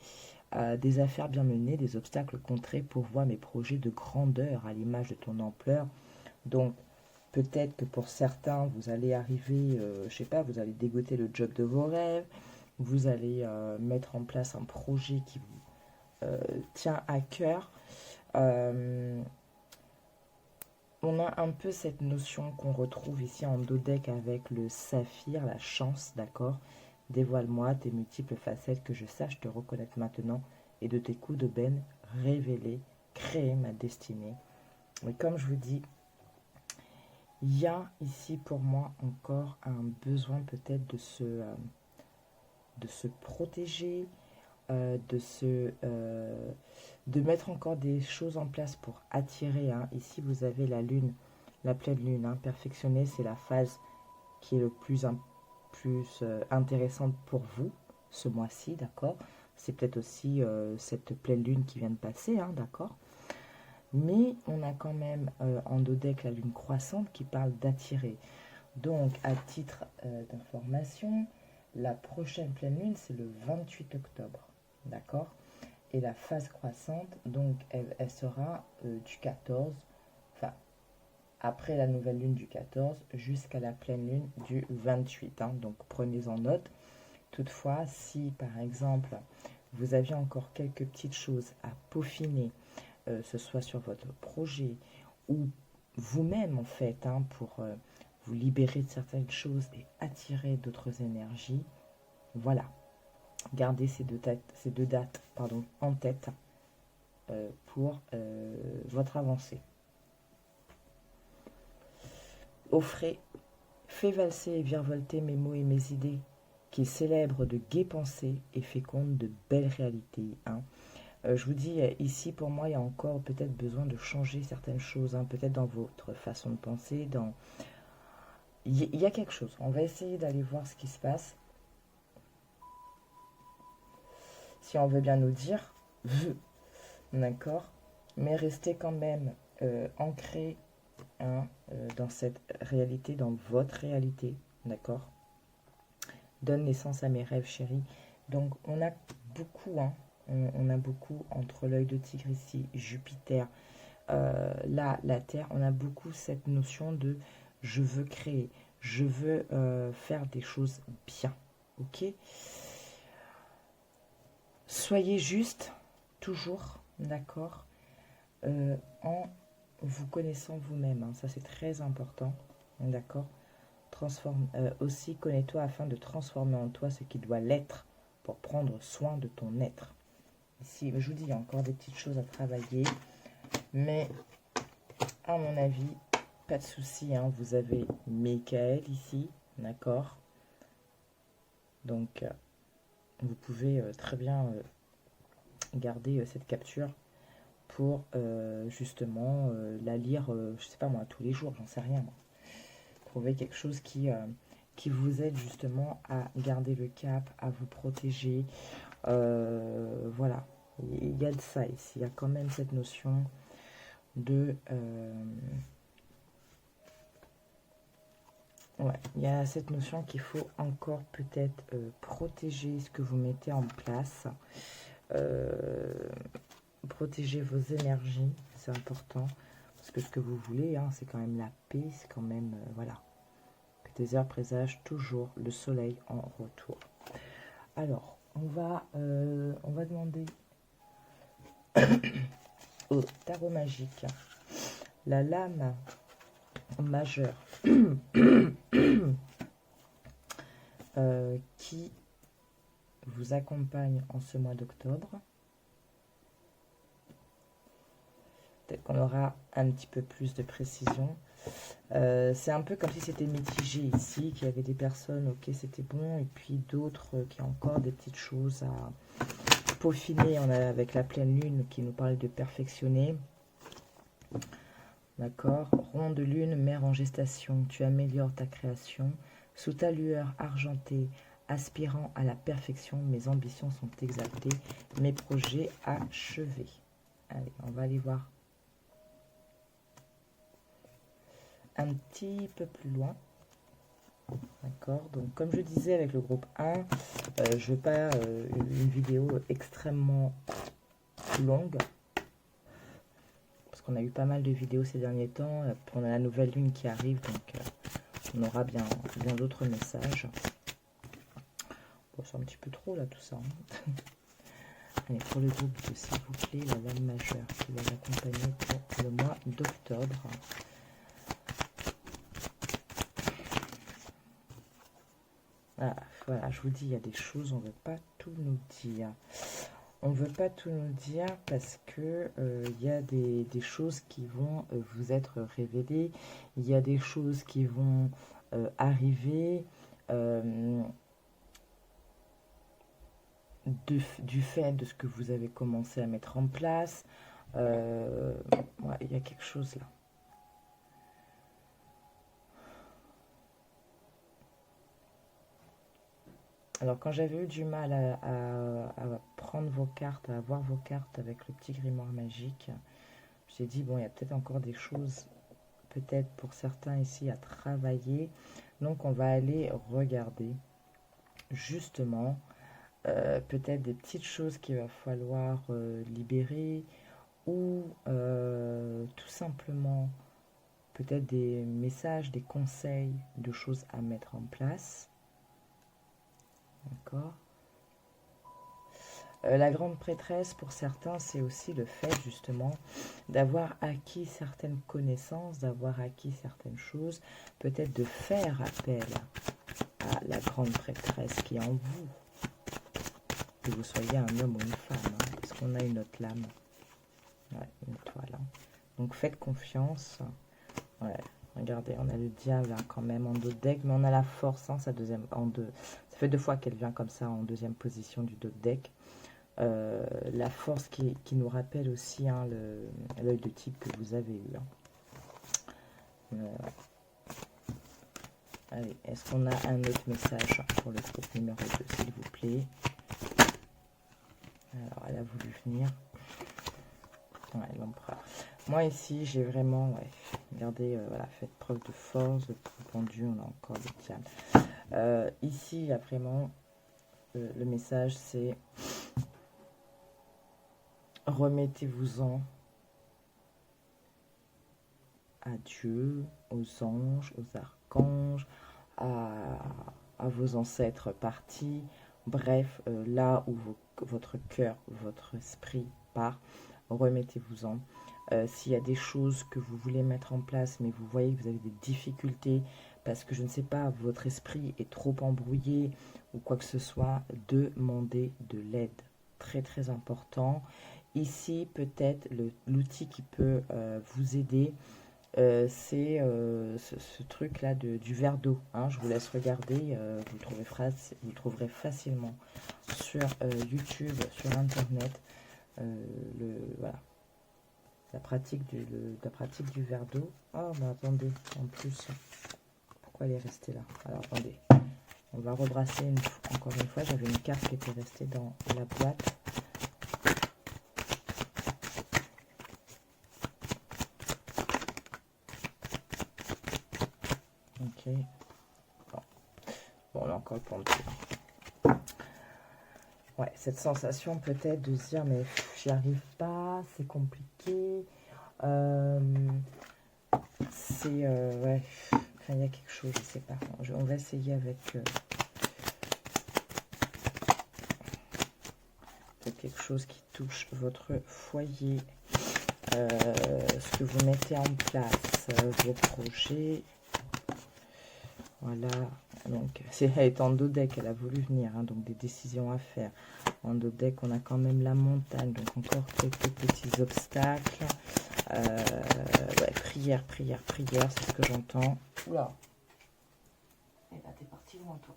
des affaires bien menées, des obstacles contrés pourvoient mes projets de grandeur à l'image de ton ampleur. Donc, peut-être que pour certains, vous allez arriver, je sais pas, vous allez dégoter le job de vos rêves, vous allez mettre en place un projet qui vous tient à cœur. On a un peu cette notion qu'on retrouve ici en dos deck avec le saphir, la chance, d'accord? Dévoile-moi tes multiples facettes, que je sache te reconnaître maintenant, et de tes coups d'aubaine révéler, créer ma destinée. Mais comme je vous dis, il y a ici pour moi encore un besoin peut-être de se protéger, de mettre encore des choses en place pour attirer. Ici, vous avez la lune, la pleine lune. Perfectionner, c'est la phase qui est le plus intéressante pour vous ce mois-ci, d'accord? C'est peut-être aussi cette pleine lune qui vient de passer, d'accord? Mais on a quand même en dos deck la lune croissante qui parle d'attirer. Donc, à titre d'information, la prochaine pleine lune, c'est le 28 octobre. d'accord? Et la phase croissante, donc, elle sera du 14, enfin, après la nouvelle lune du 14 jusqu'à la pleine lune du 28, hein. Donc, prenez en note. Toutefois, si, par exemple, vous aviez encore quelques petites choses à peaufiner, ce soit sur votre projet ou vous-même, en fait, hein, pour vous libérer de certaines choses et attirer d'autres énergies, voilà. Gardez ces deux dates pardon, en tête pour votre avancée. Offrez, fais valser et virevolter mes mots et mes idées, qui célèbrent de gaies pensées et fécondent de belles réalités. Hein. Je vous dis, ici, pour moi, il y a encore peut-être besoin de changer certaines choses, hein, peut-être dans votre façon de penser. Il y a quelque chose. On va essayer d'aller voir ce qui se passe. Si on veut bien nous dire, d'accord, mais restez quand même ancré, hein, dans cette réalité, dans votre réalité, d'accord. Donne naissance à mes rêves, chéris. Donc, on a beaucoup, hein, on a beaucoup entre l'œil de tigre ici, Jupiter, là, la Terre, on a beaucoup cette notion de je veux créer, je veux faire des choses bien, ok. Soyez juste, toujours, d'accord, en vous connaissant vous-même, hein, ça c'est très important, d'accord. Aussi, connais-toi afin de transformer en toi ce qui doit l'être pour prendre soin de ton être. Ici, je vous dis, il y a encore des petites choses à travailler, mais à mon avis, pas de souci, hein, vous avez Michael ici, d'accord. Donc, vous pouvez très bien garder cette capture pour justement la lire, je sais pas moi, tous les jours, j'en sais rien. Moi. Trouver quelque chose qui vous aide justement à garder le cap, à vous protéger. Voilà, il y a de ça ici, il y a quand même cette notion de... ouais, il y a cette notion qu'il faut encore peut-être protéger ce que vous mettez en place. Protéger vos énergies, c'est important. Parce que ce que vous voulez, hein, c'est quand même la paix, c'est quand même... voilà. Que tes heures présagent toujours le soleil en retour. Alors, on va demander au tarot magique la lame majeure qui vous accompagne en ce mois d'octobre. Peut-être qu'on aura un petit peu plus de précision. C'est un peu comme si c'était mitigé ici, qu'il y avait des personnes, ok, c'était bon, et puis d'autres qui ont encore des petites choses à peaufiner. On a avec la pleine lune qui nous parle de perfectionner. D'accord. Rond de lune, mère en gestation, tu améliores ta création. Sous ta lueur argentée, aspirant à la perfection, mes ambitions sont exaltées, mes projets achevés. Allez, on va aller voir un petit peu plus loin. D'accord. Donc, comme je disais avec le groupe 1, je veux pas une vidéo extrêmement longue. Parce qu'on a eu pas mal de vidéos ces derniers temps. On a la nouvelle lune qui arrive, donc on aura bien d'autres messages. Bon, c'est un petit peu trop là tout ça. Hein. Allez, pour le groupe 2, s'il vous plaît, la lame majeure qui va l'accompagner pour le mois d'octobre. Ah, voilà, je vous dis, il y a des choses, on ne veut pas tout nous dire. On ne veut pas tout nous dire parce que il y a des choses qui vont vous être révélées. Il y a des choses qui vont arriver du fait de ce que vous avez commencé à mettre en place. Ouais, il y a quelque chose là. Alors, quand j'avais eu du mal à prendre vos cartes, à avoir vos cartes avec le petit grimoire magique, j'ai dit, bon, il y a peut-être encore des choses, peut-être pour certains ici, à travailler. Donc, on va aller regarder, justement, peut-être des petites choses qu'il va falloir libérer, ou tout simplement peut-être des messages, des conseils de choses à mettre en place. D'accord. La grande prêtresse, pour certains, c'est aussi le fait justement d'avoir acquis certaines connaissances, d'avoir acquis certaines choses, peut-être de faire appel à la grande prêtresse qui est en vous, que vous soyez un homme ou une femme, hein, parce qu'on a une autre lame, ouais, une étoile. Hein. Donc faites confiance. Ouais, regardez, on a le diable hein, quand même en dos de deck, mais on a la force, hein, sa deuxième, ça fait 2 fois qu'elle vient comme ça en deuxième position du dos de deck. La force qui nous rappelle aussi hein, l'œil de type que vous avez eu. Hein. Allez, est-ce qu'on a un autre message pour le groupe numéro 2, s'il vous plaît? Alors, elle a voulu venir. Ouais, l'empereur. Moi, ici, j'ai vraiment... Ouais, regardez, voilà, faites preuve de force, de pendu, on a encore le diable. Ici, il y a vraiment... le message, c'est... Remettez-vous-en à Dieu, aux anges, aux archanges, à vos ancêtres partis. Bref, là où votre cœur, votre esprit part, remettez-vous-en. S'il y a des choses que vous voulez mettre en place, mais vous voyez que vous avez des difficultés, parce que je ne sais pas, votre esprit est trop embrouillé ou quoi que ce soit, demandez de l'aide. Très très important. Ici, peut-être l'outil qui peut vous aider, c'est ce truc-là du verre d'eau. Hein. Je vous laisse regarder, vous le trouverez facilement sur YouTube, sur Internet. Voilà, la pratique du verre d'eau. Oh, mais attendez, en plus, pourquoi elle est restée là? Alors, attendez, on va rebrasser encore une fois. J'avais une carte qui était restée dans la boîte. Ok. Bon, on a encore le pendu. Ouais, cette sensation peut-être de se dire, mais j'y arrive pas, c'est compliqué. C'est... ouais, enfin, il y a quelque chose, je sais pas. On va essayer avec... quelque chose qui touche votre foyer, ce que vous mettez en place, vos projets. Voilà, donc elle est en dos deck, elle a voulu venir, hein, donc des décisions à faire. En dos deck, on a quand même la montagne, donc encore quelques petits obstacles. Ouais, prière, prière, prière, c'est ce que j'entends. Oula. Et là, t'es parti loin, toi.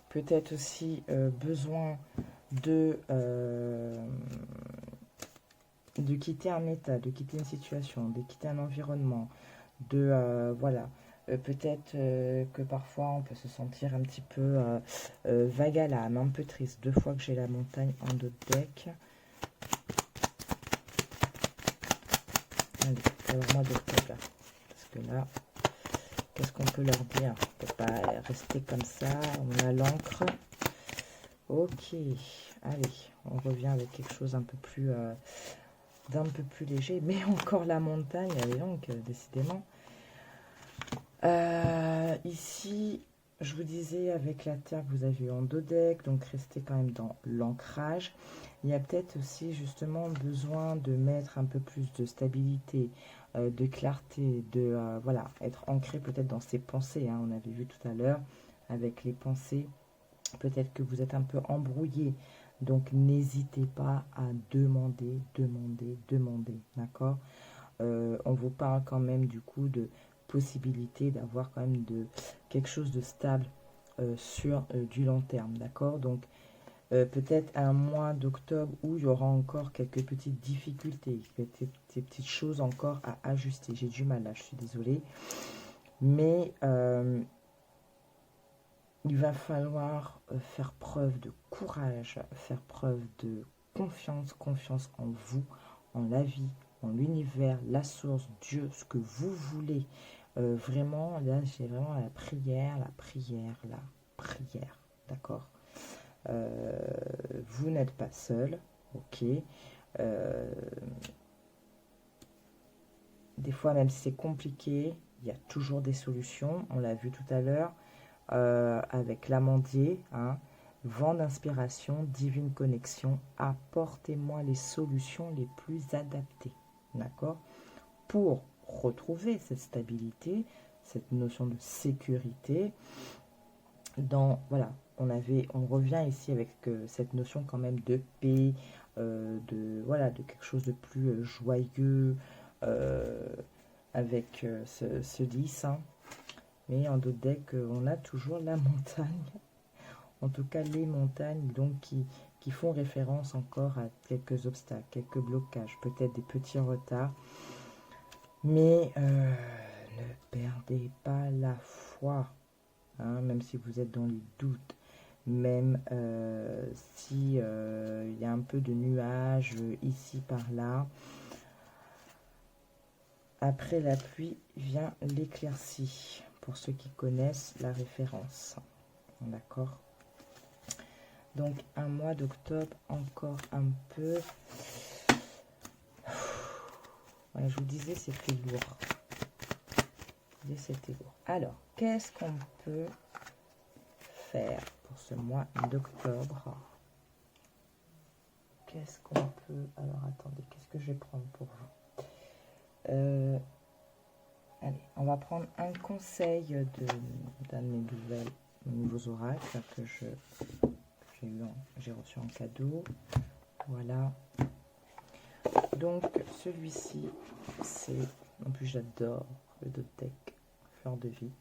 Peut-être aussi besoin de quitter un état, de quitter une situation, de quitter un environnement, voilà. Peut-être que parfois on peut se sentir un petit peu vague à l'âme, un peu triste. 2 fois que j'ai la montagne en dos de deck. Allez, alors mois d'octobre là. Parce que là, qu'est-ce qu'on peut leur dire? On ne peut pas rester comme ça. On a l'encre. Ok, allez, on revient avec quelque chose d'un peu plus léger. Mais encore la montagne, allez donc, décidément. Ici, je vous disais, avec la terre que vous avez en dos deck, donc restez quand même dans l'ancrage. Il y a peut-être aussi justement besoin de mettre un peu plus de stabilité, de clarté, de voilà, être ancré peut-être dans ses pensées. Hein, on avait vu tout à l'heure avec les pensées. Peut-être que vous êtes un peu embrouillé. Donc n'hésitez pas à demander, demander, demander. D'accord? On vous parle quand même du coup de possibilité d'avoir quand même quelque chose de stable sur du long terme, d'accord? Donc peut-être un mois d'octobre où il y aura encore quelques petites difficultés, ces petites choses encore à ajuster. J'ai du mal là, je suis désolée, mais il va falloir faire preuve de courage, faire preuve de confiance, confiance en vous, en la vie, en l'univers, la source, Dieu, ce que vous voulez. Vraiment, là, j'ai vraiment la prière, la prière, d'accord? Vous n'êtes pas seul, ok? Des fois, même si c'est compliqué, il y a toujours des solutions. On l'a vu tout à l'heure avec l'amandier, hein. Vent d'inspiration, divine connexion, apportez-moi les solutions les plus adaptées, d'accord? Pour retrouver cette stabilité, cette notion de sécurité, voilà, on revient ici avec cette notion quand même de paix, voilà, de quelque chose de plus joyeux, avec ce 10, hein. Mais en d'autres decks, on a toujours la montagne. En tout cas, les montagnes donc qui font référence encore à quelques obstacles, quelques blocages, peut-être des petits retards. Mais ne perdez pas la foi, hein, même si vous êtes dans les doutes, même si il y a un peu de nuages ici par là. Après la pluie vient l'éclaircie, pour ceux qui connaissent la référence. D'accord? Donc un mois d'octobre, encore un peu. Ouais, je vous disais, c'était lourd. C'était lourd. Alors, qu'est-ce qu'on peut faire pour ce mois d'octobre? Qu'est-ce qu'on peut... Alors, attendez, qu'est-ce que je vais prendre pour vous? Allez, on va prendre un conseil d'un de mes nouveaux oracles que j'ai reçu en cadeau. Voilà. Donc, celui-ci, c'est... En plus, j'adore le deck Fleur de Vie.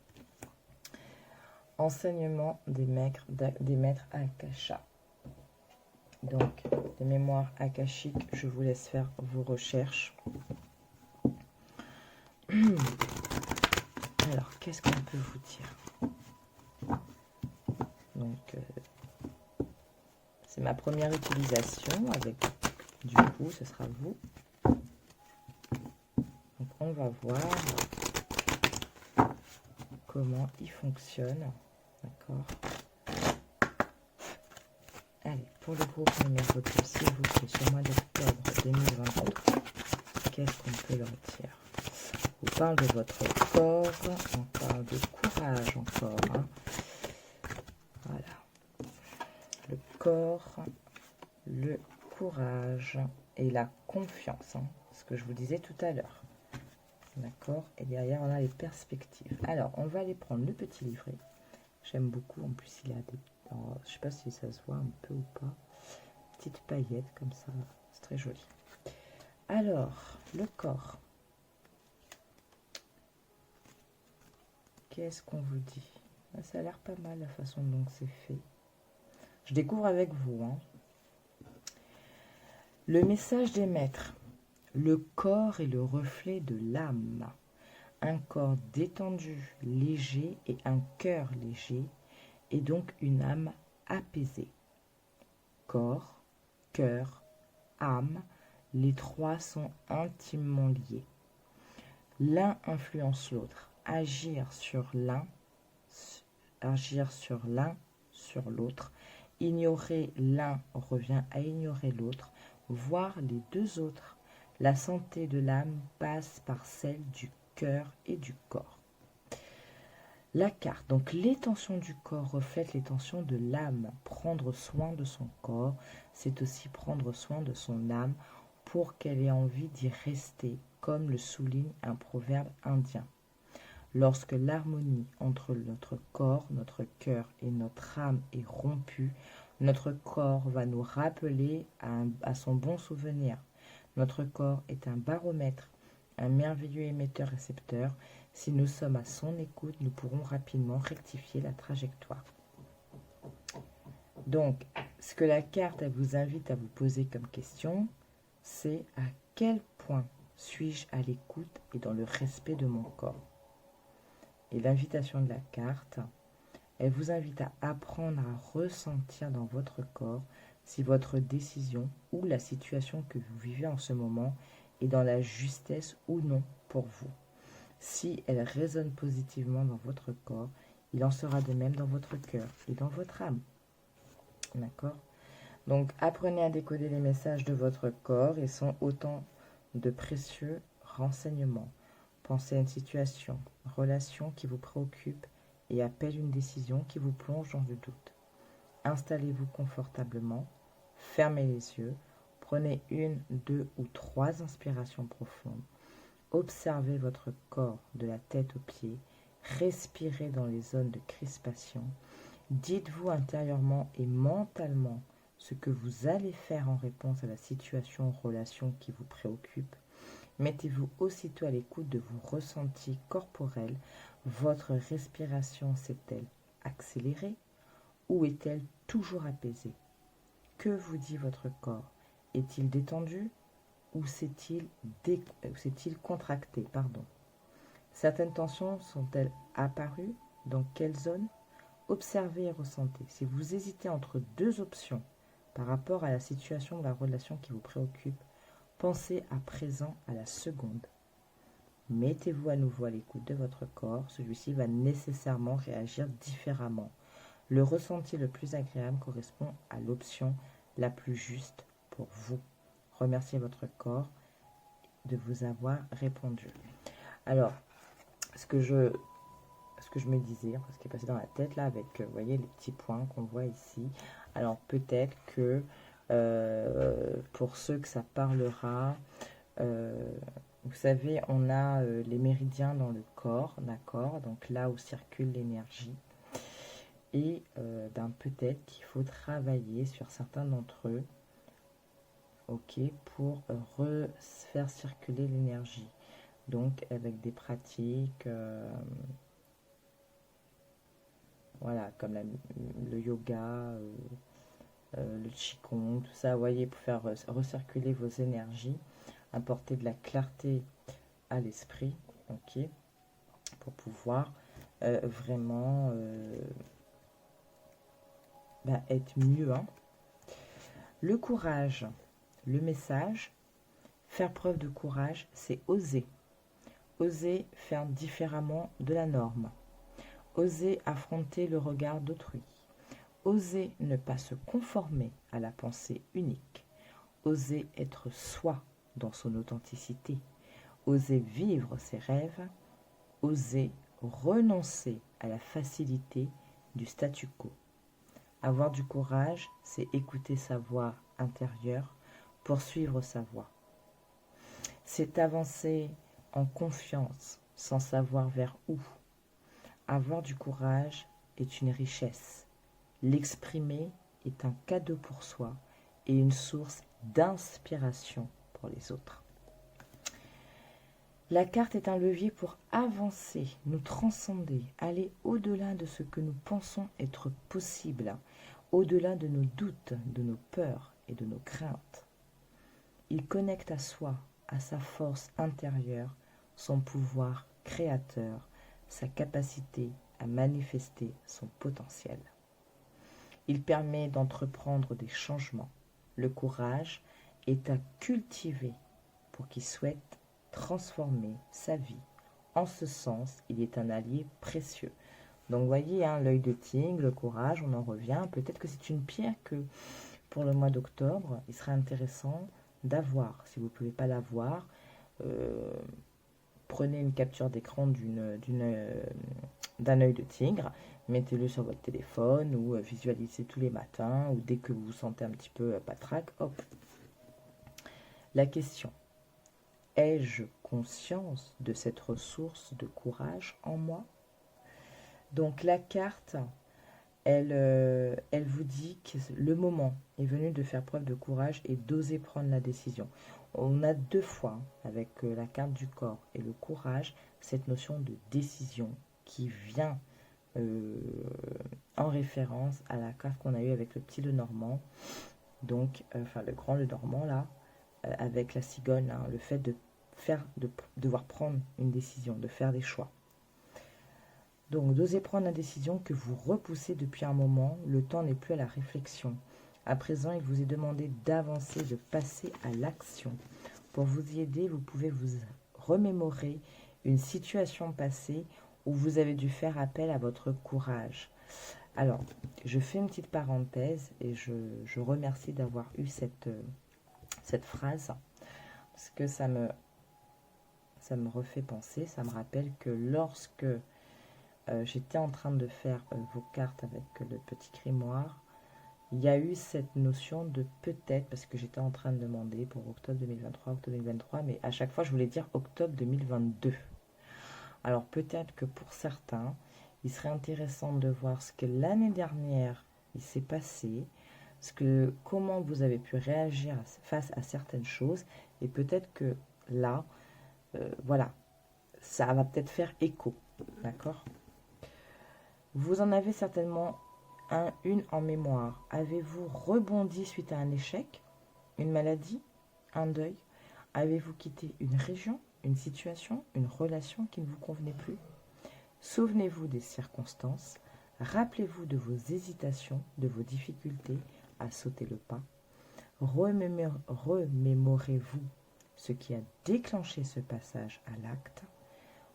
Enseignement des maîtres Akasha. Donc, les mémoires akashiques, je vous laisse faire vos recherches. Alors, qu'est-ce qu'on peut vous dire? Donc, c'est ma première utilisation avec, du coup, ce sera vous. Donc, on va voir comment il fonctionne. D'accord? Allez, pour le groupe numéro 2, s'il vous plaît, sur le mois d'octobre 2023, qu'est-ce qu'on peut leur dire? On parle de votre corps, on parle de courage encore. Hein. Voilà. Le corps, le courage et la confiance. Hein, ce que je vous disais tout à l'heure. D'accord? Et derrière, on a les perspectives. Alors, on va aller prendre le petit livret. J'aime beaucoup. En plus, il a des... Alors, je ne sais pas si ça se voit un peu ou pas. Petites paillettes comme ça. C'est très joli. Alors, le corps. Qu'est-ce qu'on vous dit? Ça a l'air pas mal la façon dont c'est fait. Je découvre avec vous. Hein. Le message des maîtres. Le corps est le reflet de l'âme. Un corps détendu, léger et un cœur léger, et donc une âme apaisée. Corps, cœur, âme, les trois sont intimement liés. L'un influence l'autre. Agir sur l'un, sur l'autre. Ignorer l'un revient à ignorer l'autre, voire les deux autres. La santé de l'âme passe par celle du cœur et du corps. La carte, donc les tensions du corps reflètent les tensions de l'âme. Prendre soin de son corps, c'est aussi prendre soin de son âme pour qu'elle ait envie d'y rester, comme le souligne un proverbe indien. Lorsque l'harmonie entre notre corps, notre cœur et notre âme est rompue, notre corps va nous rappeler à son bon souvenir. Notre corps est un baromètre, un merveilleux émetteur-récepteur. Si nous sommes à son écoute, nous pourrons rapidement rectifier la trajectoire. Donc, ce que la carte elle vous invite à vous poser comme question, c'est à quel point suis-je à l'écoute et dans le respect de mon corps? Et l'invitation de la carte, elle vous invite à apprendre à ressentir dans votre corps si votre décision ou la situation que vous vivez en ce moment est dans la justesse ou non pour vous. Si elle résonne positivement dans votre corps, Il en sera de même dans votre cœur et dans votre âme. D'accord? Donc, apprenez à décoder les messages de votre corps. Ils sont autant de précieux renseignements. Pensez à une situation, relation qui vous préoccupe et appelle une décision qui vous plonge dans le doute. Installez-vous confortablement, fermez les yeux, prenez 1, 2 ou 3 inspirations profondes. Observez votre corps de la tête aux pieds, respirez dans les zones de crispation. Dites-vous intérieurement et mentalement ce que vous allez faire en réponse à la situation ou relation qui vous préoccupe. Mettez-vous aussitôt à l'écoute de vos ressentis corporels. Votre respiration s'est-elle accélérée ou est-elle toujours apaisée? Que vous dit votre corps? Est-il détendu ou s'est-il contracté? Certaines tensions sont-elles apparues? Dans quelle zone? Observez et ressentez. Si vous hésitez entre 2 options par rapport à la situation ou la relation qui vous préoccupe, pensez à présent à la seconde. Mettez-vous à nouveau à l'écoute de votre corps. Celui-ci va nécessairement réagir différemment. Le ressenti le plus agréable correspond à l'option la plus juste pour vous. Remerciez votre corps de vous avoir répondu. Alors, ce que je me disais, ce qui est passé dans la tête là, avec, vous voyez, les petits points qu'on voit ici. Alors, peut-être que pour ceux que ça parlera, vous savez, on a les méridiens dans le corps, d'accord? Donc là où circule l'énergie. Et peut-être qu'il faut travailler sur certains d'entre eux, ok, pour faire circuler l'énergie. Donc avec des pratiques, voilà, comme le yoga, le qigong, tout ça, vous voyez, pour faire recirculer vos énergies, apporter de la clarté à l'esprit, ok, pour pouvoir vraiment être mieux. Le courage, le message, faire preuve de courage, c'est oser. Oser faire différemment de la norme. Oser affronter le regard d'autrui. Oser ne pas se conformer à la pensée unique. Oser être soi dans son authenticité. Oser vivre ses rêves. Oser renoncer à la facilité du statu quo. Avoir du courage, c'est écouter sa voix intérieure, poursuivre sa voie. C'est avancer en confiance, sans savoir vers où. Avoir du courage est une richesse. L'exprimer est un cadeau pour soi et une source d'inspiration pour les autres. La carte est un levier pour avancer, nous transcender, aller au-delà de ce que nous pensons être possible, au-delà de nos doutes, de nos peurs et de nos craintes. Il connecte à soi, à sa force intérieure, son pouvoir créateur, sa capacité à manifester son potentiel. Il permet d'entreprendre des changements. Le courage est à cultiver pour qui souhaite transformer sa vie. En ce sens, il est un allié précieux. Donc, vous voyez, l'œil de tigre, le courage, on en revient. Peut-être que c'est une pierre que, pour le mois d'octobre, il serait intéressant d'avoir. Si vous ne pouvez pas l'avoir, prenez une capture d'écran d'un œil de tigre, mettez-le sur votre téléphone ou visualisez tous les matins ou dès que vous vous sentez un petit peu patraque, hop. La question: ai-je conscience de cette ressource de courage en moi? Donc la carte, elle vous dit que le moment est venu de faire preuve de courage et d'oser prendre la décision. On a 2 fois, avec la carte du corps et le courage, cette notion de décision qui vient en référence à la carte qu'on a eue avec le petit Lenormand, donc, le grand Lenormand là, avec la cigogne, le fait de devoir prendre une décision, de faire des choix. Donc, d'oser prendre la décision que vous repoussez depuis un moment, le temps n'est plus à la réflexion. À présent, il vous est demandé d'avancer, de passer à l'action. Pour vous y aider, vous pouvez vous remémorer une situation passée où vous avez dû faire appel à votre courage. Alors, je fais une petite parenthèse et je remercie d'avoir eu cette phrase parce que ça me refait penser, ça me rappelle que lorsque j'étais en train de faire vos cartes avec le petit grimoire, il y a eu cette notion de peut-être, parce que j'étais en train de demander pour octobre 2023, octobre 2023, mais à chaque fois je voulais dire octobre 2022. Alors peut-être que pour certains, il serait intéressant de voir ce que l'année dernière il s'est passé, comment vous avez pu réagir face à certaines choses, et peut-être que là, voilà, ça va peut-être faire écho, d'accord? Vous en avez certainement une en mémoire. Avez-vous rebondi suite à un échec, une maladie, un deuil? Avez-vous quitté une région, une situation, une relation qui ne vous convenait plus? Souvenez-vous des circonstances. Rappelez-vous de vos hésitations, de vos difficultés à sauter le pas. Remémorez-vous ce qui a déclenché ce passage à l'acte.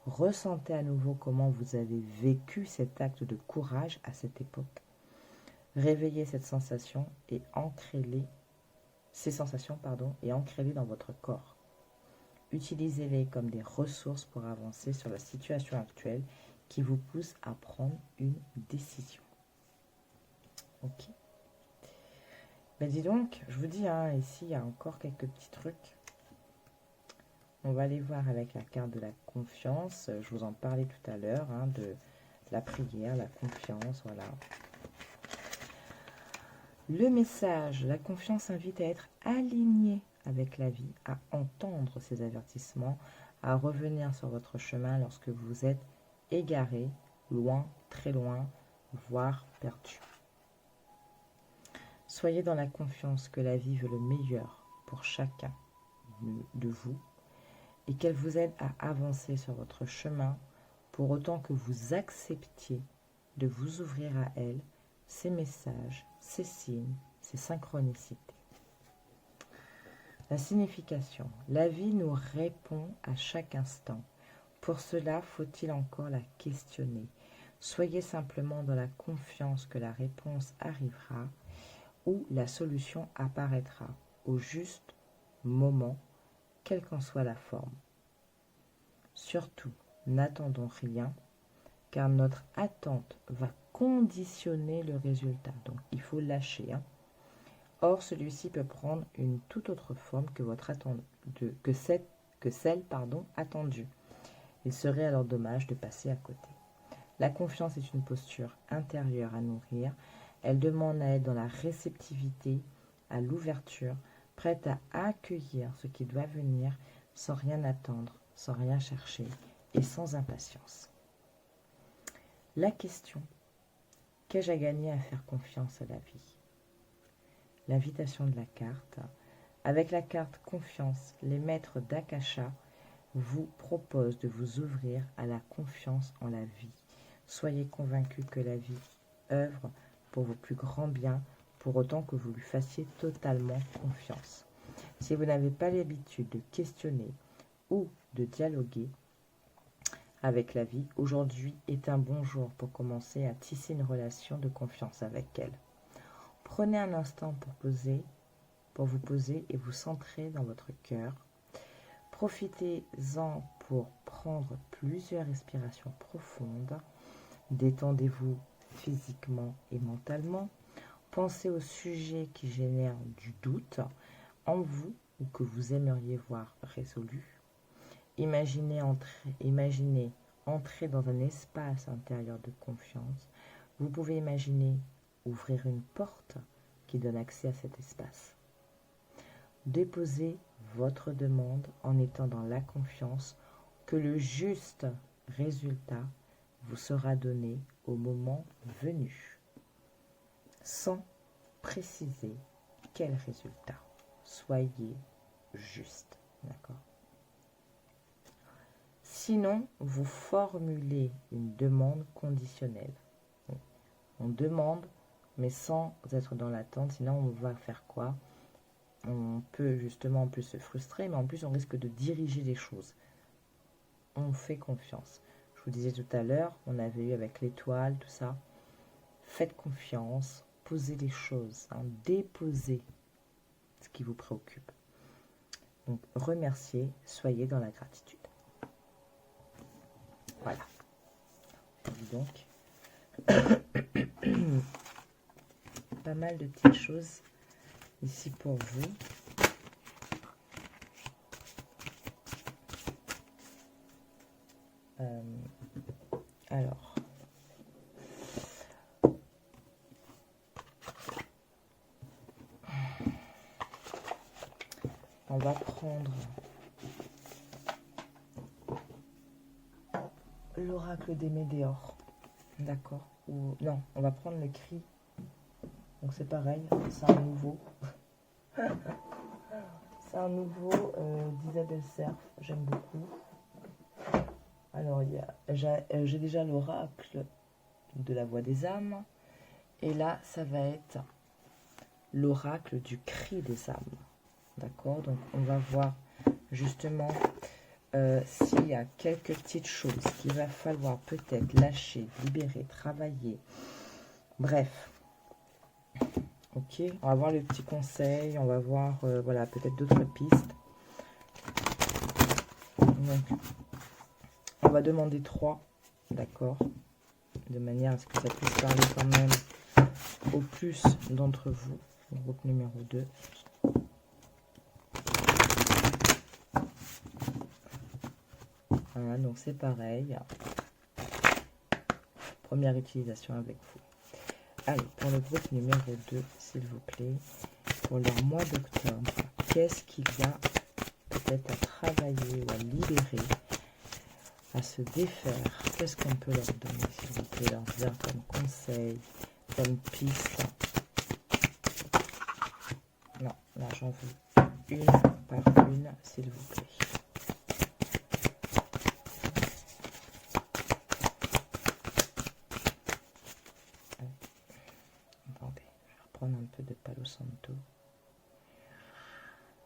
Ressentez à nouveau comment vous avez vécu cet acte de courage à cette époque. Réveillez cette sensation et ces sensations, et ancrez-les dans votre corps. Utilisez-les comme des ressources pour avancer sur la situation actuelle qui vous pousse à prendre une décision. Ok. Ben dis donc, je vous dis, ici il y a encore quelques petits trucs. On va aller voir avec la carte de la confiance. Je vous en parlais tout à l'heure, de la prière, la confiance, voilà. Le message, la confiance invite à être aligné avec la vie, à entendre ses avertissements, à revenir sur votre chemin lorsque vous êtes égaré, loin, très loin, voire perdu. Soyez dans la confiance que la vie veut le meilleur pour chacun de vous et qu'elle vous aide à avancer sur votre chemin pour autant que vous acceptiez de vous ouvrir à elle, ses messages, ses signes, ses synchronicités. La signification. La vie nous répond à chaque instant. Pour cela, faut-il encore la questionner? Soyez simplement dans la confiance que la réponse arrivera ou la solution apparaîtra au juste moment, quelle qu'en soit la forme. Surtout, n'attendons rien, car notre attente va conditionner le résultat. Donc, il faut lâcher. Or, celui-ci peut prendre une toute autre forme que celle attendue. Il serait alors dommage de passer à côté. La confiance est une posture intérieure à nourrir. Elle demande à être dans la réceptivité, à l'ouverture, prête à accueillir ce qui doit venir sans rien attendre, sans rien chercher et sans impatience. La question, qu'ai-je à gagner à faire confiance à la vie? L'invitation de la carte. Avec la carte Confiance, les maîtres d'Akasha vous proposent de vous ouvrir à la confiance en la vie. Soyez convaincus que la vie œuvre pour vos plus grands biens, pour autant que vous lui fassiez totalement confiance. Si vous n'avez pas l'habitude de questionner ou de dialoguer avec la vie, aujourd'hui est un bon jour pour commencer à tisser une relation de confiance avec elle. Prenez un instant pour vous poser et vous centrer dans votre cœur. Profitez-en pour prendre plusieurs respirations profondes. Détendez-vous physiquement et mentalement. Pensez au sujet qui génère du doute en vous ou que vous aimeriez voir résolu. Imaginez entrer dans un espace intérieur de confiance. Vous pouvez imaginer ouvrir une porte qui donne accès à cet espace. Déposez votre demande en étant dans la confiance que le juste résultat vous sera donné au moment venu, sans préciser quel résultat. Soyez juste, d'accord? Sinon, vous formulez une demande conditionnelle. On demande, mais sans être dans l'attente, sinon on va faire quoi? On peut justement en plus se frustrer, mais en plus on risque de diriger les choses. On fait confiance. Je vous disais tout à l'heure, on avait eu avec l'étoile, tout ça. Faites confiance, posez les choses, hein, déposez ce qui vous préoccupe. Donc, remerciez, soyez dans la gratitude. Voilà. Et donc, pas mal de petites choses ici pour vous. Alors, on va prendre l'oracle des Médéors, d'accord? Ou non, on va prendre le cri. Donc c'est pareil, c'est un nouveau. C'est un nouveau d'Isabelle Serf, j'aime beaucoup. Alors, j'ai déjà l'oracle de la voix des âmes. Et là, ça va être l'oracle du cri des âmes. D'accord? Donc, on va voir justement s'il y a quelques petites choses qu'il va falloir peut-être lâcher, libérer, travailler. Bref. Ok? On va voir les petits conseils. On va voir, voilà, peut-être d'autres pistes. Donc, on va demander 3. D'accord? De manière à ce que ça puisse parler quand même au plus d'entre vous. Le groupe numéro 2. Voilà, donc c'est pareil. Première utilisation avec vous. Allez, pour le groupe numéro 2, s'il vous plaît, pour leur mois d'octobre, qu'est-ce qu'il y a peut-être à travailler ou à libérer, à se défaire? Qu'est-ce qu'on peut leur donner, s'il vous plaît, leur dire comme conseil, comme piste? Non, là j'en veux une par une, s'il vous plaît. Attendez, je vais reprendre un peu de Palo Santo.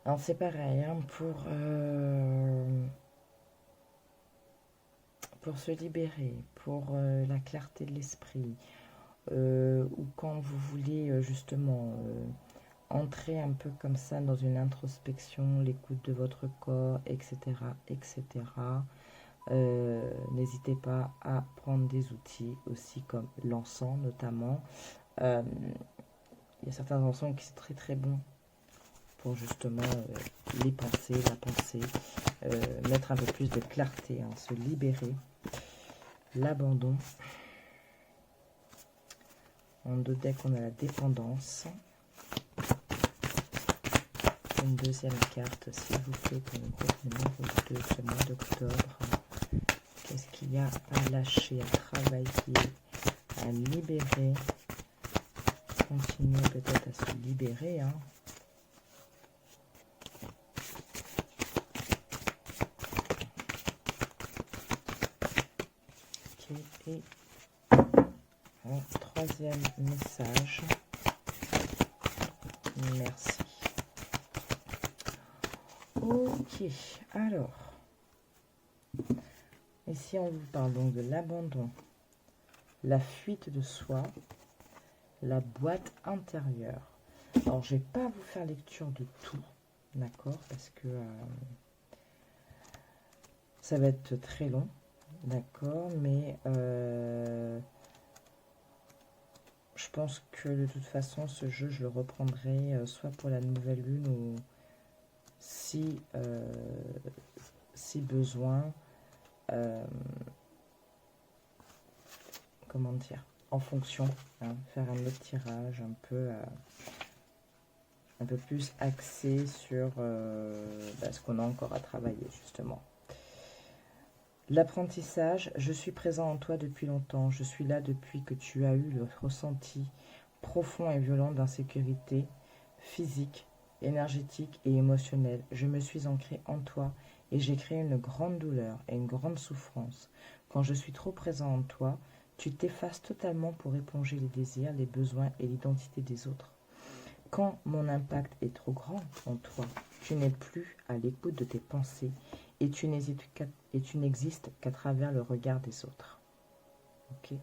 Alors c'est pareil, hein, pour se libérer, pour la clarté de l'esprit, ou quand vous voulez justement entrer un peu comme ça dans une introspection, l'écoute de votre corps, etc., etc. N'hésitez pas à prendre des outils aussi comme l'encens notamment. Il y a certains encens qui sont très très bons pour justement les pensées, la pensée, mettre un peu plus de clarté, hein, se libérer, l'abandon. En deux decks, on a la dépendance. Une deuxième carte, s'il vous plaît, pour le groupe numéro 2 de ce mois d'octobre. Qu'est-ce qu'il y a à lâcher, à travailler, à libérer? Continuer peut-être à se libérer, hein. Ok, et un troisième message. Merci. Ok, alors, ici on vous parle donc de l'abandon, la fuite de soi, la boîte intérieure. Alors, je ne vais pas vous faire lecture de tout, d'accord, parce que ça va être très long, d'accord, mais je pense que de toute façon, ce jeu, je le reprendrai soit pour la nouvelle lune ou si besoin, comment dire, en fonction, hein, faire un autre tirage un peu plus axé sur ce qu'on a encore à travailler justement. L'apprentissage, je suis présent en toi depuis longtemps, je suis là depuis que tu as eu le ressenti profond et violent d'insécurité physique, énergétique et émotionnelle. Je me suis ancré en toi et j'ai créé une grande douleur et une grande souffrance. Quand je suis trop présent en toi, tu t'effaces totalement pour éponger les désirs, les besoins et l'identité des autres. Quand mon impact est trop grand en toi, tu n'es plus à l'écoute de tes pensées et tu n'existes qu'à travers le regard des autres. Ok.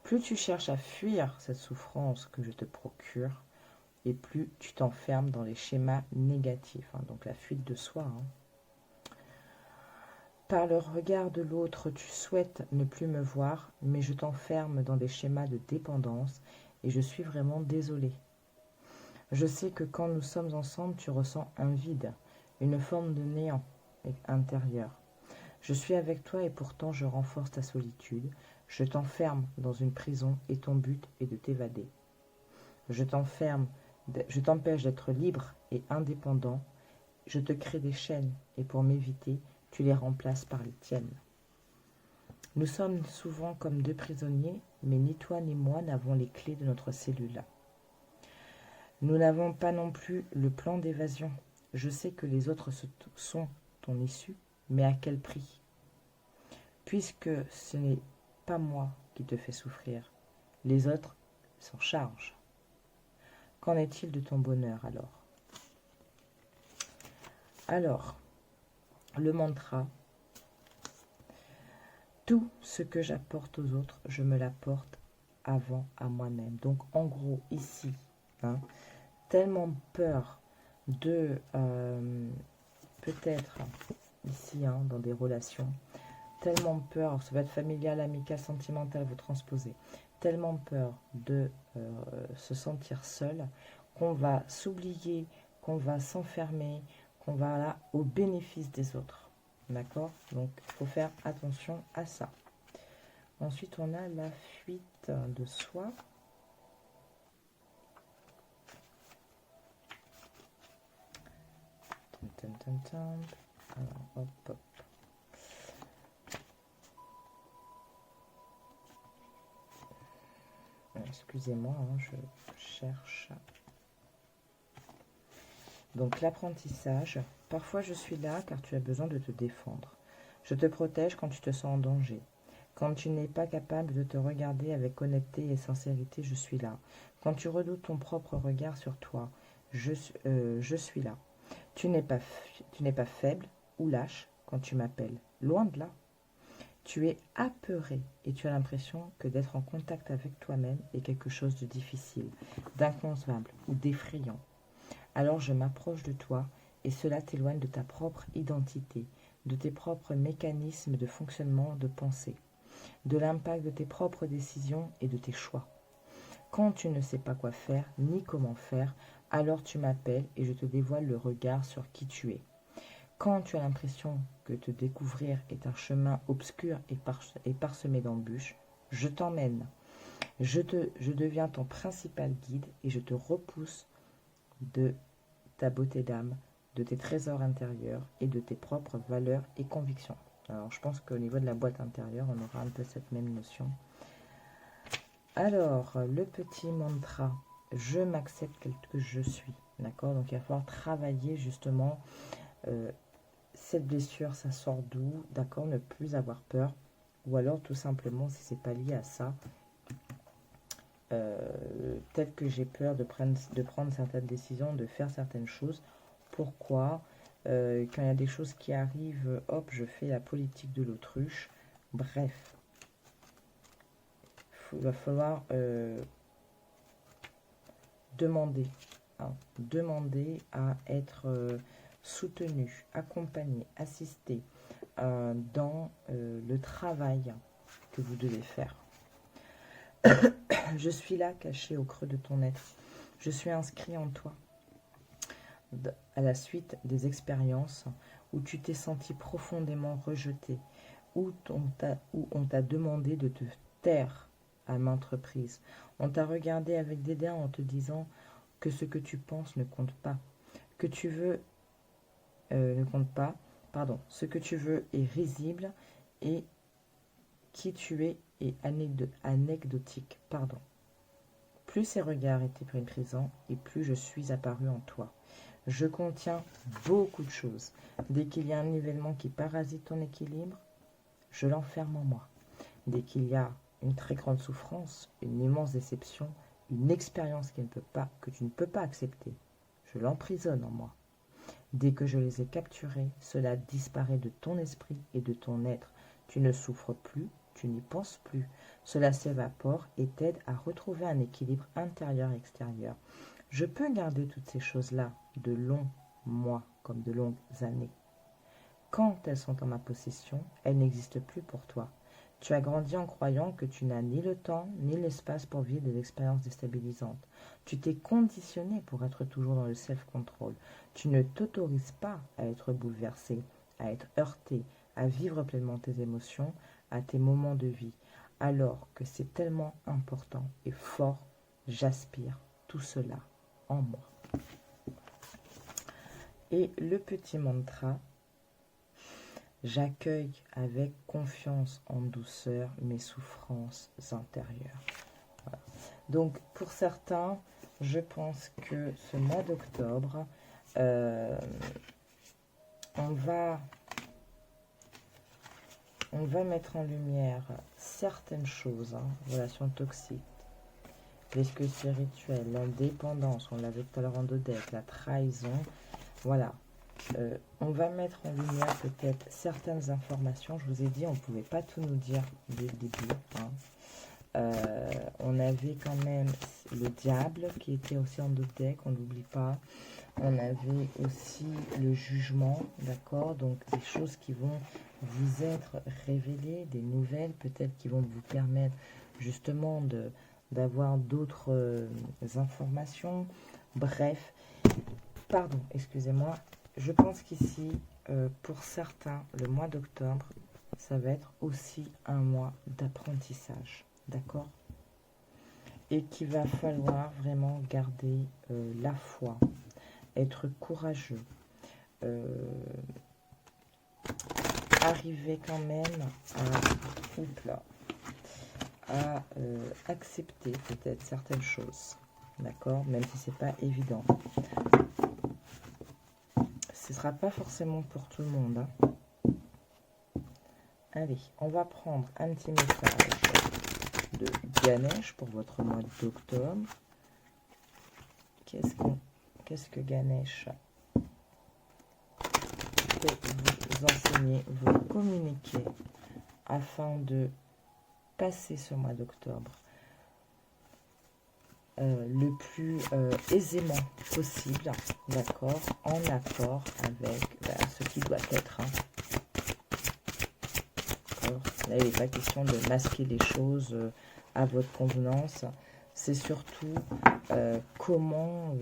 Plus tu cherches à fuir cette souffrance que je te procure, et plus tu t'enfermes dans les schémas négatifs, hein, donc la fuite de soi. Hein. Par le regard de l'autre, tu souhaites ne plus me voir, mais je t'enferme dans des schémas de dépendance et je suis vraiment désolée. Je sais que quand nous sommes ensemble, tu ressens un vide, une forme de néant intérieur. Je suis avec toi et pourtant je renforce ta solitude. Je t'enferme dans une prison et ton but est de t'évader. Je t'empêche d'être libre et indépendant. Je te crée des chaînes et pour m'éviter, tu les remplaces par les tiennes. Nous sommes souvent comme deux prisonniers, mais ni toi ni moi n'avons les clés de notre cellule. Nous n'avons pas non plus le plan d'évasion. Je sais que les autres sont ton issue, mais à quel prix? Puisque ce n'est pas moi qui te fais souffrir, les autres s'en chargent. Qu'en est-il de ton bonheur alors? Alors, le mantra, tout ce que j'apporte aux autres, je me l'apporte avant à moi-même. Donc en gros, ici, hein, tellement peur de, peut-être, ici, hein, dans des relations, tellement peur, ça va être familial, amical, sentimental, vous transposez, tellement peur de se sentir seul, qu'on va s'oublier, qu'on va s'enfermer, qu'on va là au bénéfice des autres. D'accord? Donc, il faut faire attention à ça. Ensuite, on a la fuite de soi. Alors, hop, hop. Excusez-moi, hein, je cherche. Donc, l'apprentissage. Parfois, je suis là car tu as besoin de te défendre. Je te protège quand tu te sens en danger. Quand tu n'es pas capable de te regarder avec honnêteté et sincérité, je suis là. Quand tu redoutes ton propre regard sur toi, je suis là. Tu n'es pas faible ou lâche quand tu m'appelles. Loin de là. Tu es apeuré et tu as l'impression que d'être en contact avec toi-même est quelque chose de difficile, d'inconcevable ou d'effrayant. Alors je m'approche de toi et cela t'éloigne de ta propre identité, de tes propres mécanismes de fonctionnement de pensée, de l'impact de tes propres décisions et de tes choix. Quand tu ne sais pas quoi faire ni comment faire, alors tu m'appelles et je te dévoile le regard sur qui tu es. Quand tu as l'impression que te découvrir est un chemin obscur et parsemé d'embûches, je t'emmène. Je deviens ton principal guide et je te repousse de ta beauté d'âme, de tes trésors intérieurs et de tes propres valeurs et convictions. Alors, je pense qu'au niveau de la boîte intérieure, on aura un peu cette même notion. Alors, le petit mantra, je m'accepte tel que je suis. D'accord? Donc, il va falloir travailler justement cette blessure, ça sort d'où? D'accord? Ne plus avoir peur. Ou alors, tout simplement, si c'est pas lié à ça, peut-être que j'ai peur de prendre certaines décisions, de faire certaines choses. Pourquoi? Quand il y a des choses qui arrivent, hop, je fais la politique de l'autruche. Bref, il va falloir demander à être soutenu, accompagné, assisté dans le travail que vous devez faire. Je suis là, caché au creux de ton être. Je suis inscrit en toi. À la suite des expériences où tu t'es senti profondément rejeté, où on t'a demandé de te taire à maintes reprises. On t'a regardé avec dédain en te disant que ce que tu penses ne compte pas, que tu veux ne compte pas, pardon, ce que tu veux est risible et qui tu es est anecdotique, pardon. Plus ces regards étaient présents et plus je suis apparu en toi. Je contiens beaucoup de choses. Dès qu'il y a un nivellement qui parasite ton équilibre, je l'enferme en moi. Dès qu'il y a une très grande souffrance, une immense déception, une expérience que tu ne peux pas accepter, je l'emprisonne en moi. Dès que je les ai capturés, cela disparaît de ton esprit et de ton être. Tu ne souffres plus, tu n'y penses plus. Cela s'évapore et t'aide à retrouver un équilibre intérieur-extérieur. Je peux garder toutes ces choses-là de longs mois comme de longues années. Quand elles sont en ma possession, elles n'existent plus pour toi. Tu as grandi en croyant que tu n'as ni le temps ni l'espace pour vivre des expériences déstabilisantes. Tu t'es conditionné pour être toujours dans le self-control. Tu ne t'autorises pas à être bouleversé, à être heurté, à vivre pleinement tes émotions, à tes moments de vie. Alors que c'est tellement important et fort, j'aspire tout cela en moi. Et le petit mantra: j'accueille avec confiance en douceur mes souffrances intérieures. Voilà. Donc pour certains, je pense que ce mois d'octobre, on va mettre en lumière certaines choses, relations toxiques, risques spirituels, l'indépendance, on l'avait tout à l'heure en dodec, la trahison, voilà. On va mettre en lumière peut-être certaines informations. Je vous ai dit, on ne pouvait pas tout nous dire dès le début. On avait quand même le diable qui était aussi en d'autres decks, on n'oublie pas. On avait aussi le jugement, d'accord? Donc des choses qui vont vous être révélées, des nouvelles peut-être qui vont vous permettre justement d'avoir d'autres informations. Bref, pardon, excusez-moi. Je pense qu'ici, pour certains, le mois d'octobre, ça va être aussi un mois d'apprentissage, d'accord? Et qu'il va falloir vraiment garder la foi, être courageux, arriver quand même à accepter peut-être certaines choses, d'accord? Même si c'est pas évident. Ce ne sera pas forcément pour tout le monde. Allez, on va prendre un petit message de Ganesh pour votre mois d'octobre. Qu'est-ce que Ganesh peut vous enseigner, vous communiquer afin de passer ce mois d'octobre le plus aisément possible, d'accord, en accord avec ce qui doit être. Là, il n'est pas question de masquer les choses à votre convenance. C'est surtout comment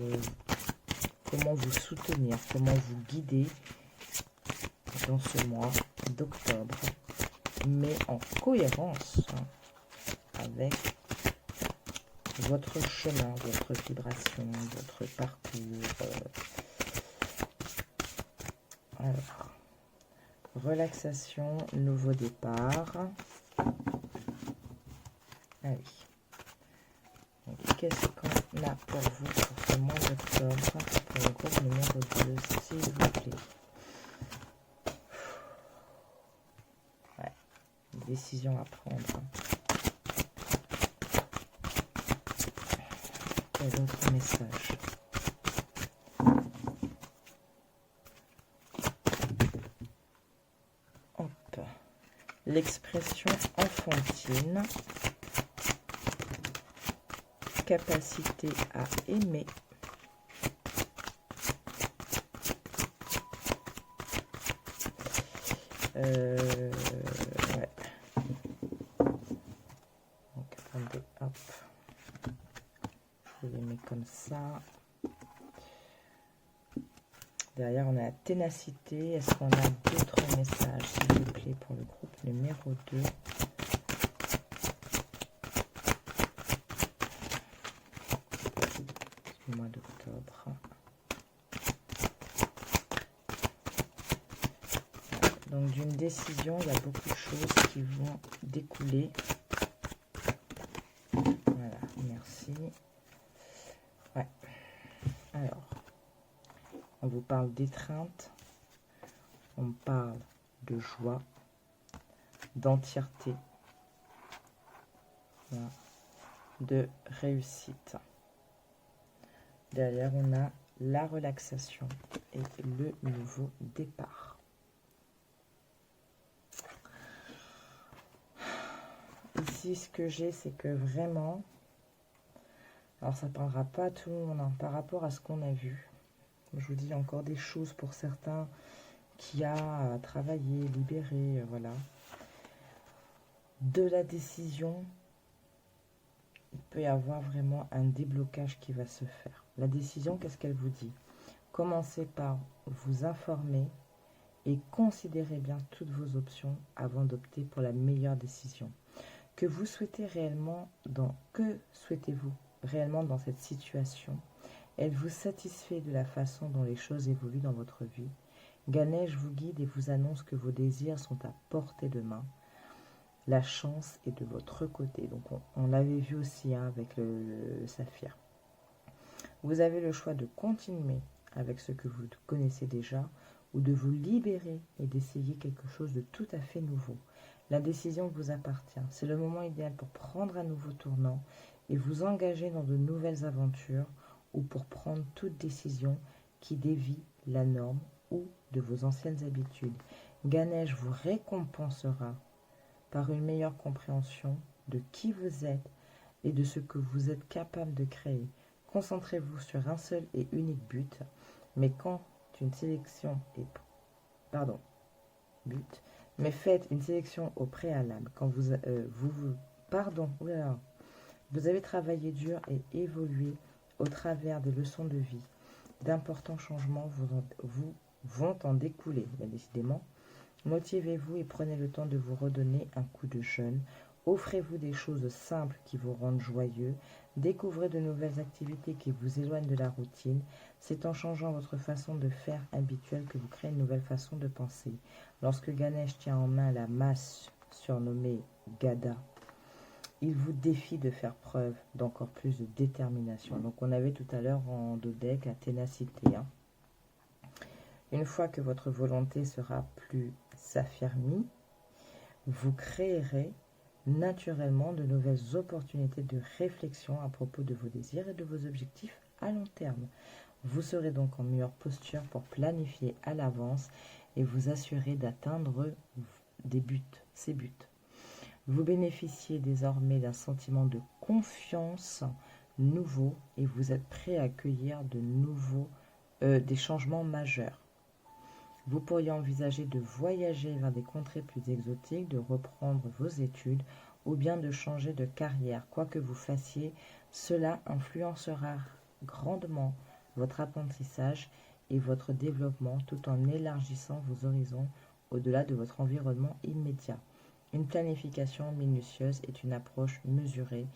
vous soutenir, comment vous guider dans ce mois d'octobre, mais en cohérence avec votre chemin, votre vibration, votre parcours. Alors, relaxation, nouveau départ. Allez. Qu'est-ce qu'on a pour vous pour ce mois d'octobre, pour le groupe numéro 2, s'il vous plaît? Ouais, une décision à prendre. Quel autre message? Hop. L'expression enfantine. Capacité à aimer. Ouais. Donc, attendez, hop. Je les mets comme ça. Derrière, on a la ténacité. Est-ce qu'on a d'autres messages, s'il vous plaît, pour le groupe numéro 2? Du mois d'octobre. Donc, d'une décision, il y a beaucoup de choses qui vont découler. Voilà, merci. Ouais. Alors, on vous parle d'étreinte, on parle de joie, d'entièreté, voilà, de réussite. Derrière, on a la relaxation et le nouveau départ. Ici, ce que j'ai, c'est que vraiment, alors ça ne parlera pas à tout le monde, hein, par rapport à ce qu'on a vu. Je vous dis encore des choses pour certains qui a à travailler, libérer, voilà. De la décision, il peut y avoir vraiment un déblocage qui va se faire. La décision, qu'est-ce qu'elle vous dit? Commencez par vous informer et considérez bien toutes vos options avant d'opter pour la meilleure décision. Que souhaitez-vous réellement dans cette situation? Elle vous satisfait de la façon dont les choses évoluent dans votre vie? Ganesh vous guide et vous annonce que vos désirs sont à portée de main. La chance est de votre côté. Donc on l'avait vu aussi hein, avec le saphir. Vous avez le choix de continuer avec ce que vous connaissez déjà ou de vous libérer et d'essayer quelque chose de tout à fait nouveau. La décision vous appartient. C'est le moment idéal pour prendre un nouveau tournant et vous engager dans de nouvelles aventures ou pour prendre toute décision qui dévie la norme ou de vos anciennes habitudes. Ganesh vous récompensera par une meilleure compréhension de qui vous êtes et de ce que vous êtes capable de créer. Concentrez-vous sur un seul et unique but, mais faites une sélection au préalable. Quand vous avez travaillé dur et évolué au travers des leçons de vie. D'importants changements vont en découler, bien décidément. Motivez-vous et prenez le temps de vous redonner un coup de jeûne. Offrez-vous des choses simples qui vous rendent joyeux. Découvrez de nouvelles activités qui vous éloignent de la routine. C'est en changeant votre façon de faire habituelle que vous créez une nouvelle façon de penser. Lorsque Ganesh tient en main la masse surnommée Gada, il vous défie de faire preuve d'encore plus de détermination. Donc on avait tout à l'heure en dodeck la ténacité. Hein. Une fois que votre volonté sera plus affermie, vous créerez naturellement de nouvelles opportunités de réflexion à propos de vos désirs et de vos objectifs à long terme. Vous serez donc en meilleure posture pour planifier à l'avance et vous assurer d'atteindre ces buts. Vous bénéficiez désormais d'un sentiment de confiance nouveau et vous êtes prêt à accueillir des changements majeurs. Vous pourriez envisager de voyager vers des contrées plus exotiques, de reprendre vos études ou bien de changer de carrière. Quoi que vous fassiez, cela influencera grandement votre apprentissage et votre développement tout en élargissant vos horizons au-delà de votre environnement immédiat. Une planification minutieuse et une approche mesurée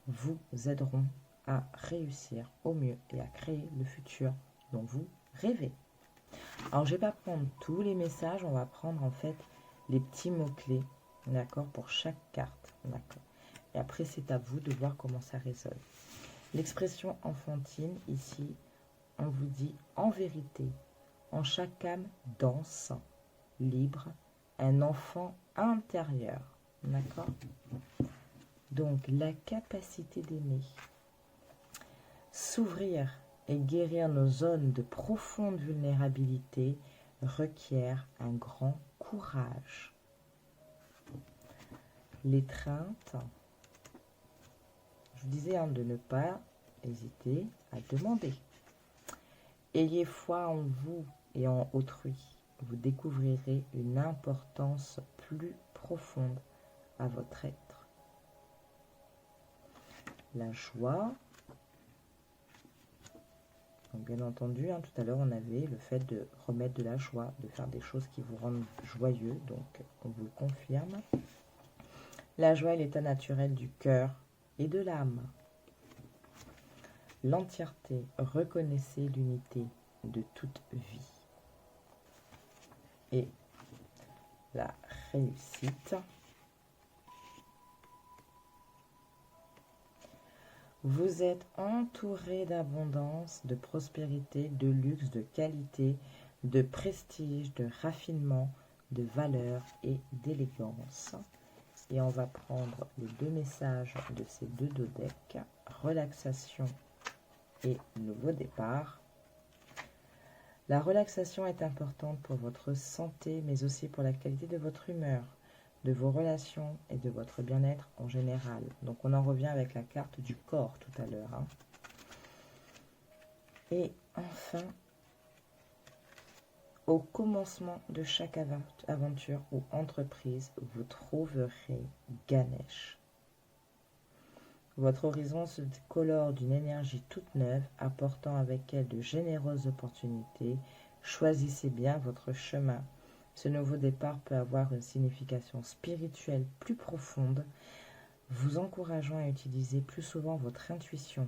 vous aideront à réussir au mieux et à créer le futur dont vous rêvez. Alors, je ne vais pas prendre tous les messages, on va prendre en fait les petits mots-clés, d'accord, pour chaque carte, d'accord. Et après, c'est à vous de voir comment ça résonne. L'expression enfantine, ici, on vous dit en vérité, en chaque âme danse, libre, un enfant intérieur, d'accord. Donc, la capacité d'aimer, s'ouvrir et guérir nos zones de profonde vulnérabilité requiert un grand courage. L'étreinte, je vous disais de ne pas hésiter à demander. Ayez foi en vous et en autrui. Vous découvrirez une importance plus profonde à votre être. La joie. Donc bien entendu, tout à l'heure on avait le fait de remettre de la joie, de faire des choses qui vous rendent joyeux, donc on vous le confirme. La joie est l'état naturel du cœur et de l'âme. L'entièreté, reconnaissez l'unité de toute vie. Et la réussite. Vous êtes entouré d'abondance, de prospérité, de luxe, de qualité, de prestige, de raffinement, de valeur et d'élégance. Et on va prendre les deux messages de ces deux dodecks, relaxation et nouveau départ. La relaxation est importante pour votre santé, mais aussi pour la qualité de votre humeur, de vos relations et de votre bien-être en général. Donc on en revient avec la carte du corps tout à l'heure. Hein. Et enfin, au commencement de chaque aventure ou entreprise, vous trouverez Ganesh. Votre horizon se colore d'une énergie toute neuve, apportant avec elle de généreuses opportunités. Choisissez bien votre chemin. Ce nouveau départ peut avoir une signification spirituelle plus profonde, vous encourageant à utiliser plus souvent votre intuition.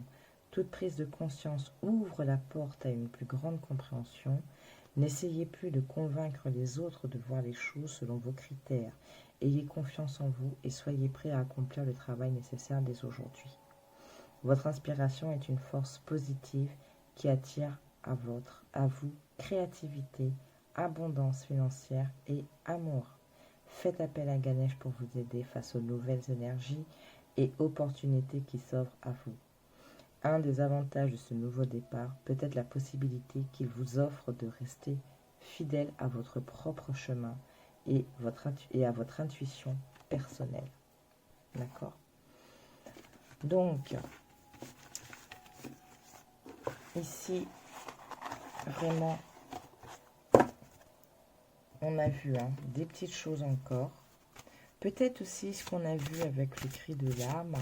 Toute prise de conscience ouvre la porte à une plus grande compréhension. N'essayez plus de convaincre les autres de voir les choses selon vos critères. Ayez confiance en vous et soyez prêt à accomplir le travail nécessaire dès aujourd'hui. Votre inspiration est une force positive qui attire à vous créativité, abondance financière et amour. Faites appel à Ganesh pour vous aider face aux nouvelles énergies et opportunités qui s'offrent à vous. Un des avantages de ce nouveau départ peut être la possibilité qu'il vous offre de rester fidèle à votre propre chemin et à votre intuition personnelle. D'accord? Donc, ici, vraiment, on a vu des petites choses encore. Peut-être aussi ce qu'on a vu avec le cri de l'âme,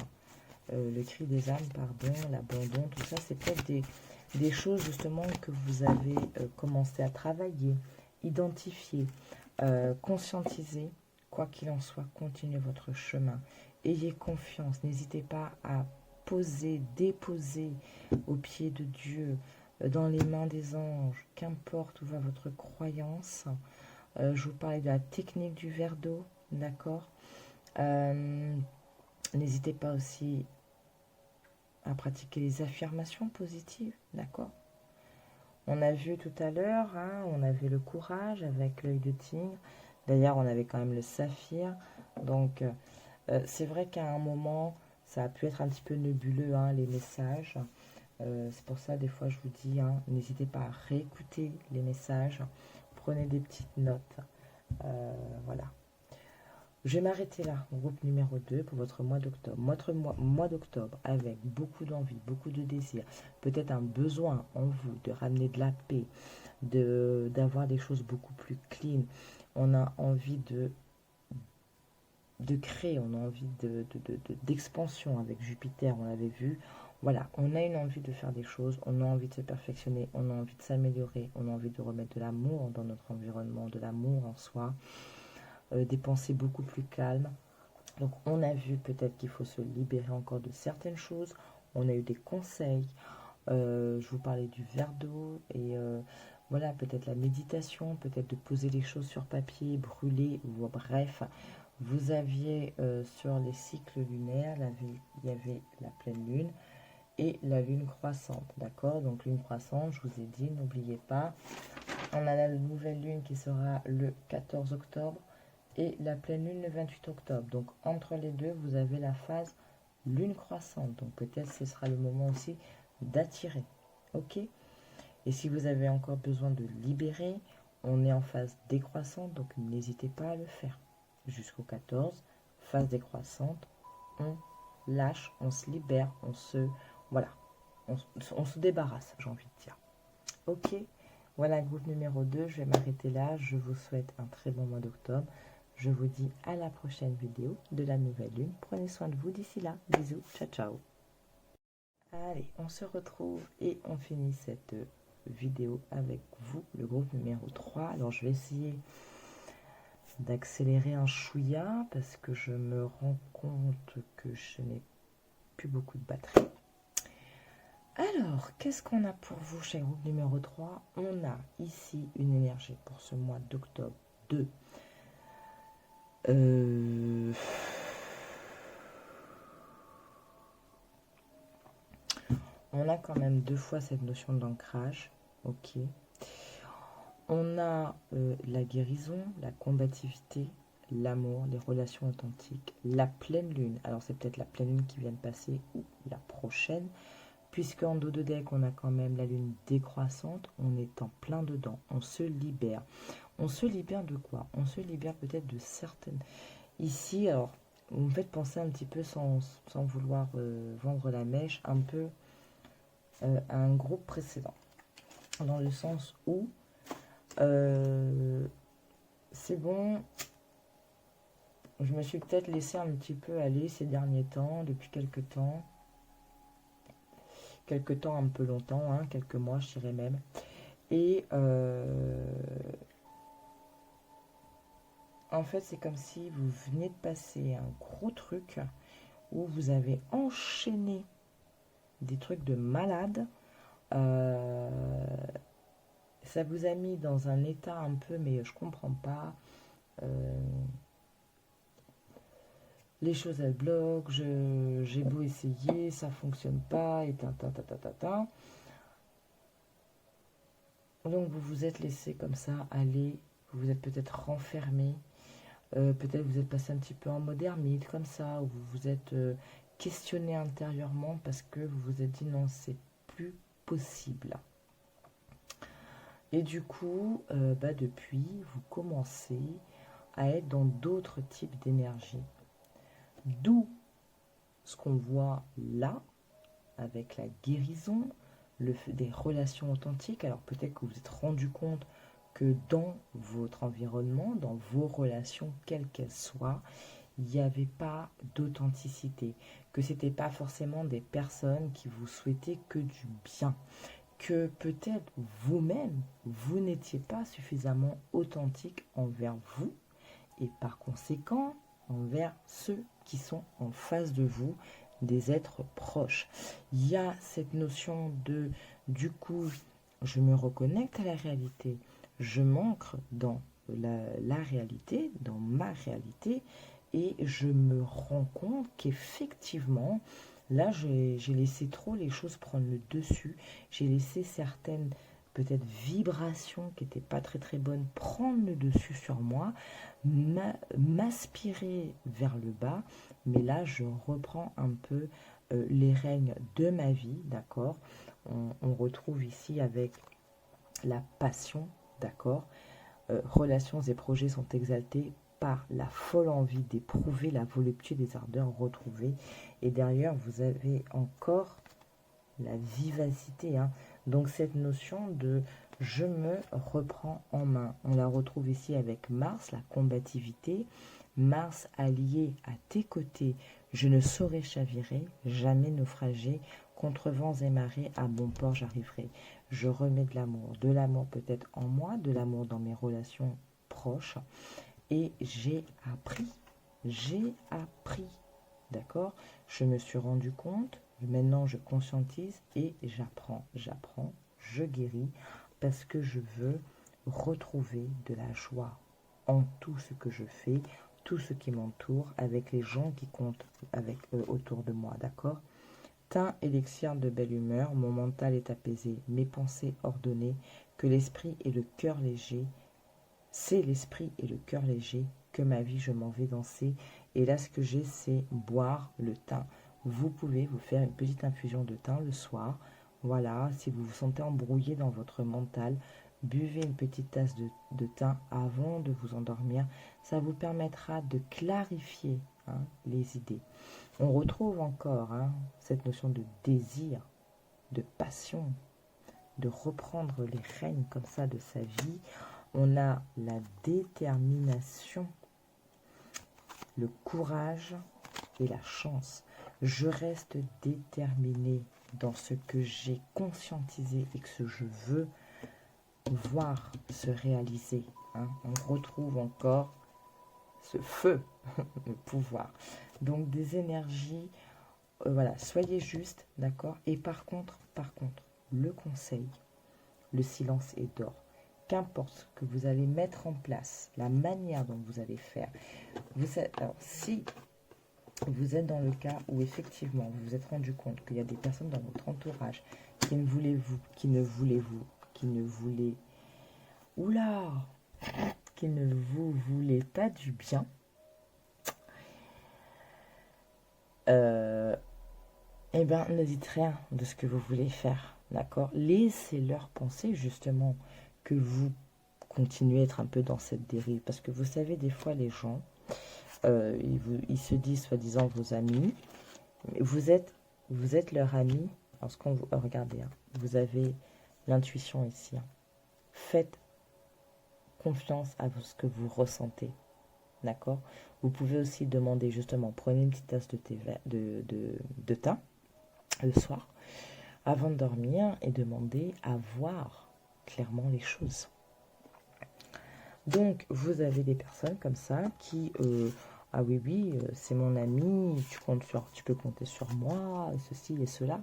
le cri des âmes, pardon, l'abandon, tout ça, c'est peut-être des choses justement que vous avez commencé à travailler, identifier, conscientiser. Quoi qu'il en soit, continuez votre chemin. Ayez confiance, n'hésitez pas à déposer aux pieds de Dieu, dans les mains des anges, qu'importe où va votre croyance. Je vous parlais de la technique du verre d'eau, d'accord? N'hésitez pas aussi à pratiquer les affirmations positives, d'accord? On a vu tout à l'heure, on avait le courage avec l'œil de tigre. D'ailleurs, on avait quand même le saphir. Donc, c'est vrai qu'à un moment, ça a pu être un petit peu nébuleux, les messages. C'est pour ça, des fois, je vous dis, n'hésitez pas à réécouter les messages. Prenez des petites notes. Voilà. Je vais m'arrêter là, groupe numéro 2 pour votre mois d'octobre. Votre mois d'octobre avec beaucoup d'envie, beaucoup de désir, peut-être un besoin en vous de ramener de la paix, d'avoir des choses beaucoup plus clean. On a envie de créer, on a envie d'expansion avec Jupiter, on l'avait vu. Voilà, on a une envie de faire des choses, on a envie de se perfectionner, on a envie de s'améliorer, on a envie de remettre de l'amour dans notre environnement, de l'amour en soi. Des pensées beaucoup plus calmes. Donc on a vu peut-être qu'il faut se libérer encore de certaines choses. On a eu des conseils. Je vous parlais du verre d'eau et voilà, peut-être la méditation, peut-être de poser les choses sur papier, brûler, ou bref. Vous aviez sur les cycles lunaires, il y avait la pleine lune et la lune croissante, d'accord? Donc lune croissante, je vous ai dit, n'oubliez pas. On a la nouvelle lune qui sera le 14 octobre. Et la pleine lune le 28 octobre. Donc entre les deux, vous avez la phase lune croissante. Donc peut-être ce sera le moment aussi d'attirer. Ok? Et si vous avez encore besoin de libérer, on est en phase décroissante. Donc n'hésitez pas à le faire. Jusqu'au 14, phase décroissante, on lâche, on se libère, voilà, on se débarrasse, j'ai envie de dire. Ok? Voilà, groupe numéro 2. Je vais m'arrêter là. Je vous souhaite un très bon mois d'octobre. Je vous dis à la prochaine vidéo de la nouvelle lune. Prenez soin de vous d'ici là. Bisous, ciao ciao. Allez, on se retrouve et on finit cette vidéo avec vous, le groupe numéro 3. Alors je vais essayer d'accélérer un chouïa parce que je me rends compte que je n'ai plus beaucoup de batterie. Alors, qu'est-ce qu'on a pour vous chez le groupe numéro 3? On a ici une énergie pour ce mois d'octobre de on a quand même 2 fois cette notion d'ancrage, ok. On a la guérison, la combativité, l'amour, les relations authentiques, la pleine lune. Alors c'est peut-être la pleine lune qui vient de passer ou la prochaine. puisque en dos de deck, on a quand même la lune décroissante, on est en plein dedans, on se libère. On se libère de quoi? On se libère peut-être de certaines... Ici, alors, vous me faites penser un petit peu, sans vouloir vendre la mèche, un peu à un groupe précédent. Dans le sens où, c'est bon, je me suis peut-être laissé un petit peu aller ces derniers temps, depuis quelques temps. Quelques temps, un peu longtemps, hein, quelques mois, je dirais même. Et en fait, c'est comme si vous veniez de passer un gros truc où vous avez enchaîné des trucs de malade. Ça vous a mis dans un état un peu, mais je comprends pas. Les choses elles bloquent, j'ai beau essayer, ça fonctionne pas, et ta. Donc vous vous êtes laissé comme ça aller, vous vous êtes peut-être renfermé, peut-être vous êtes passé un petit peu en mode ermite comme ça, ou vous vous êtes questionné intérieurement parce que vous vous êtes dit non, c'est plus possible. Et du coup, depuis, vous commencez à être dans d'autres types d'énergie. D'où ce qu'on voit là, avec la guérison, des relations authentiques. Alors peut-être que vous vous êtes rendu compte que dans votre environnement, dans vos relations, quelles qu'elles soient, il n'y avait pas d'authenticité, que ce n'était pas forcément des personnes qui vous souhaitaient que du bien, que peut-être vous-même, vous n'étiez pas suffisamment authentique envers vous et par conséquent envers ceux qui sont en face de vous, des êtres proches. Il y a cette notion de, du coup, je me reconnecte à la réalité, je m'ancre dans la réalité, dans ma réalité, et je me rends compte qu'effectivement, là, j'ai laissé trop les choses prendre le dessus, j'ai laissé certaines peut-être vibrations qui n'étaient pas très très bonnes prendre le dessus sur moi, m'aspirer vers le bas, mais là je reprends un peu les règnes de ma vie, d'accord. On retrouve ici avec la passion, d'accord. Relations et projets sont exaltés par la folle envie d'éprouver la volupté des ardeurs retrouvées, et derrière vous avez encore la vivacité, hein. Donc cette notion de je me reprends en main, on la retrouve ici avec Mars, la combativité. Mars allié à tes côtés, je ne saurais chavirer, jamais naufrager, contre vents et marées, à bon port j'arriverai. Je remets de l'amour peut-être en moi, de l'amour dans mes relations proches, et j'ai appris, d'accord. Je me suis rendu compte, maintenant je conscientise et j'apprends, je guéris, parce que je veux retrouver de la joie en tout ce que je fais, tout ce qui m'entoure, avec les gens qui comptent autour de moi, d'accord. Teint élixir de belle humeur, mon mental est apaisé, mes pensées ordonnées, que l'esprit et le cœur léger, c'est l'esprit et le cœur léger, que ma vie je m'en vais danser, et là ce que j'ai c'est boire le thym. Vous pouvez vous faire une petite infusion de thym le soir, voilà, si vous vous sentez embrouillé dans votre mental, buvez une petite tasse de thym avant de vous endormir, ça vous permettra de clarifier, hein, les idées. On retrouve encore, hein, cette notion de désir, de passion, de reprendre les rênes comme ça de sa vie. On a la détermination, le courage et la chance. Je reste déterminée dans ce que j'ai conscientisé et que je veux voir se réaliser, hein. On retrouve encore ce feu, le pouvoir. Donc des énergies, voilà, soyez juste, d'accord. Et par contre, le conseil, le silence est d'or. Qu'importe ce que vous allez mettre en place, la manière dont vous allez faire. Alors, si vous êtes dans le cas où effectivement vous vous êtes rendu compte qu'il y a des personnes dans votre entourage qui ne voulaient, qui ne vous voulaient pas du bien, eh bien, ne dites rien de ce que vous voulez faire, d'accord? Laissez-leur penser justement que vous continuez à être un peu dans cette dérive. Parce que vous savez, des fois, les gens, ils se disent, soi-disant, vos amis, vous êtes leur ami. Lorsqu'on vous regardez, hein, vous avez l'intuition ici. Hein. Faites confiance à ce que vous ressentez. D'accord? Vous pouvez aussi demander justement, prenez une petite tasse de thé de thym le soir avant de dormir et demandez à voir clairement les choses. Donc, vous avez des personnes comme ça qui, ah oui, oui, c'est mon ami, tu peux compter sur moi, ceci et cela.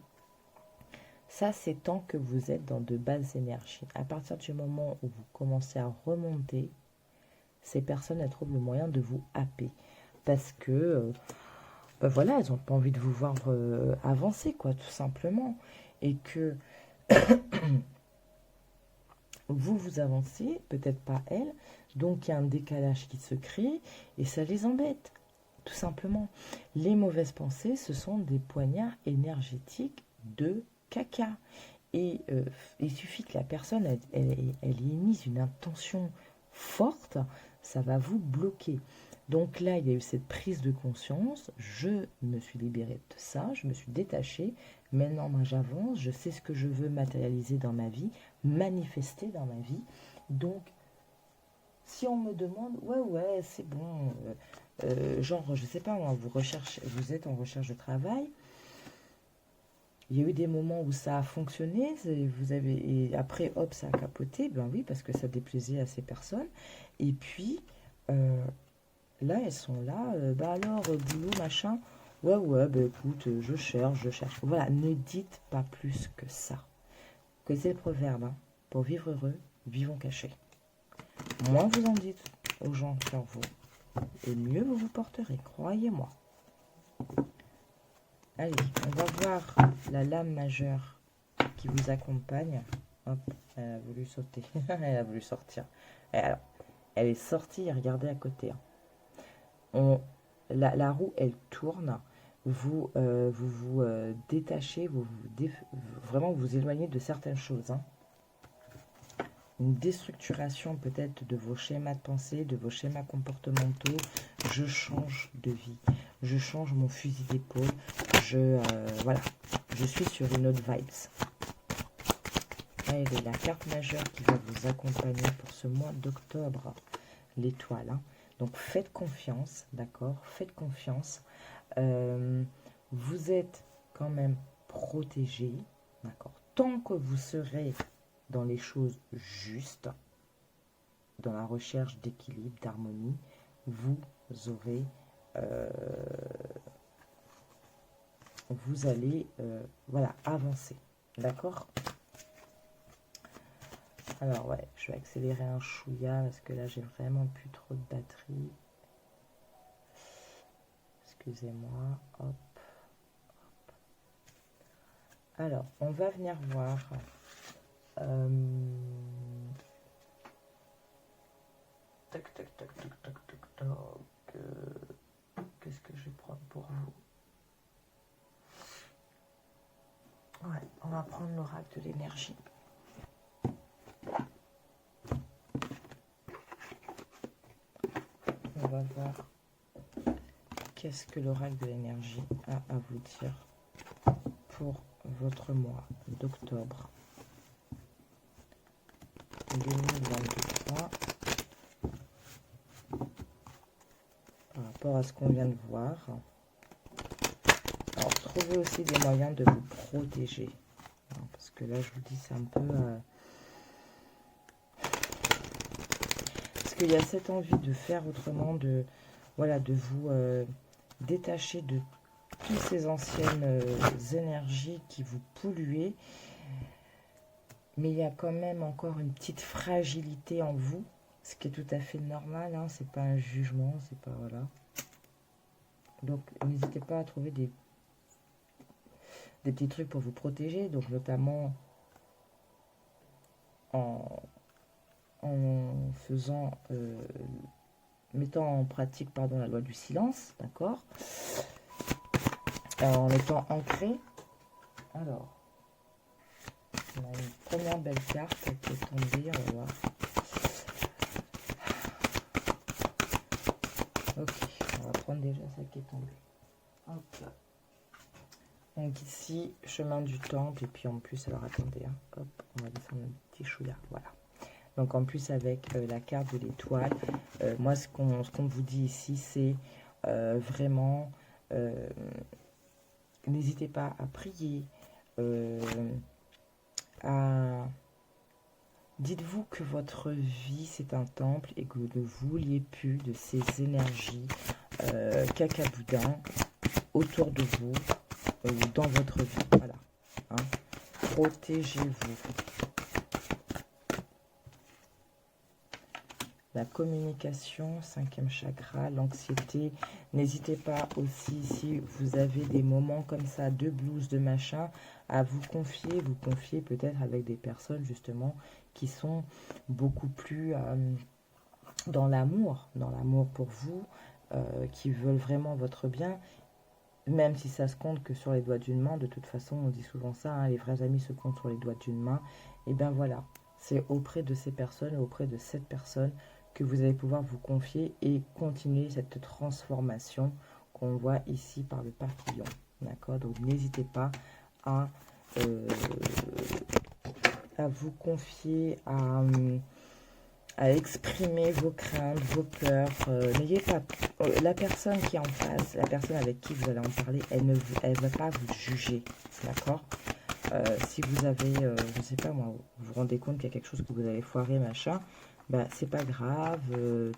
Ça, c'est tant que vous êtes dans de basses énergies. À partir du moment où vous commencez à remonter, ces personnes, elles trouvent le moyen de vous happer. Parce que, ben voilà, elles n'ont pas envie de vous voir avancer, quoi, tout simplement. Et que vous avancez, peut-être pas elles, donc il y a un décalage qui se crée et ça les embête, tout simplement. Les mauvaises pensées, ce sont des poignards énergétiques de caca. Et il suffit que la personne, elle y ait mis une intention forte, ça va vous bloquer. Donc là, il y a eu cette prise de conscience, je me suis libérée de ça, je me suis détachée, maintenant moi j'avance, je sais ce que je veux matérialiser dans ma vie, manifester dans ma vie. Donc, si on me demande, ouais, c'est bon, genre, je sais pas, vous êtes en recherche de travail, il y a eu des moments où ça a fonctionné, et après, hop, ça a capoté, ben oui, parce que ça déplaisait à ces personnes. Et puis, là, elles sont là, bah alors, boulot, machin, ouais, bah écoute, je cherche. Voilà, ne dites pas plus que ça. Que c'est le proverbe, hein. Pour vivre heureux, vivons cachés. Moins vous en dites aux gens sur vous, et mieux vous vous porterez, croyez-moi. Allez, on va voir la lame majeure qui vous accompagne. Hop, elle a voulu sauter. Elle a voulu sortir. Et alors, elle est sortie, regardez à côté. La roue, elle tourne. Vous vous détachez, vraiment vous éloignez de certaines choses. Hein. Une déstructuration peut-être de vos schémas de pensée, de vos schémas comportementaux. Je change de vie. Je change mon fusil d'épaule. Voilà, je suis sur une autre vibes. Elle est la carte majeure qui va vous accompagner pour ce mois d'octobre. L'étoile. Hein. Donc faites confiance, d'accord? Faites confiance. Vous êtes quand même protégé, d'accord? Tant que vous serez dans les choses justes, dans la recherche d'équilibre, d'harmonie, vous aurez, vous allez, voilà, avancer, d'accord? Alors ouais, je vais accélérer un chouïa parce que là j'ai vraiment plus trop de batterie. Excusez-moi, hop. Alors, on va venir voir. Tac, tac, tac, tac, tac, tac, tac. Qu'est-ce que je vais prendre pour vous? Ouais, on va prendre l'oracle de l'énergie. On va voir qu'est-ce que l'oracle de l'énergie a à vous dire pour votre mois d'octobre 2023 par rapport à ce qu'on vient de voir. Alors, trouvez aussi des moyens de vous protéger. Alors, parce que là, je vous dis, c'est un peu... Parce qu'il y a cette envie de faire autrement, de vous détacher de toutes ces anciennes énergies qui vous polluaient. Mais il y a quand même encore une petite fragilité en vous, ce qui est tout à fait normal, hein, c'est pas un jugement, c'est pas, voilà. Donc, n'hésitez pas à trouver des petits trucs pour vous protéger, donc notamment en faisant, mettant en pratique, pardon, la loi du silence, d'accord, en étant ancré, Alors, on a une première belle carte qui est tombée, on va voir. Ok, on va prendre déjà celle qui est tombée. Hop là. Donc ici, chemin du temple, et puis en plus, alors attendez, hein, hop, on va descendre un petit chouïa, voilà. Donc en plus avec la carte de l'étoile, moi ce qu'on vous dit ici, c'est vraiment, n'hésitez pas à prier, dites-vous que votre vie c'est un temple et que vous ne vouliez plus de ces énergies cacaboudin autour de vous ou dans votre vie. Voilà. Hein. Protégez-vous. La communication, 5e chakra, l'anxiété. N'hésitez pas aussi, si vous avez des moments comme ça, de blues, de machin, à vous confier peut-être avec des personnes justement qui sont beaucoup plus dans l'amour pour vous, qui veulent vraiment votre bien, même si ça se compte que sur les doigts d'une main. De toute façon, on dit souvent ça, hein, les vrais amis se comptent sur les doigts d'une main. Et bien voilà, c'est auprès de ces personnes, auprès de cette personne, que vous allez pouvoir vous confier et continuer cette transformation qu'on voit ici par le papillon. D'accord? Donc n'hésitez pas à vous confier, à exprimer vos craintes, vos peurs. N'ayez pas la personne qui est en face, la personne avec qui vous allez en parler, elle ne va pas vous juger. D'accord? Si vous avez, je ne sais pas moi, vous vous rendez compte qu'il y a quelque chose que vous avez foiré, machin, bah, c'est pas grave,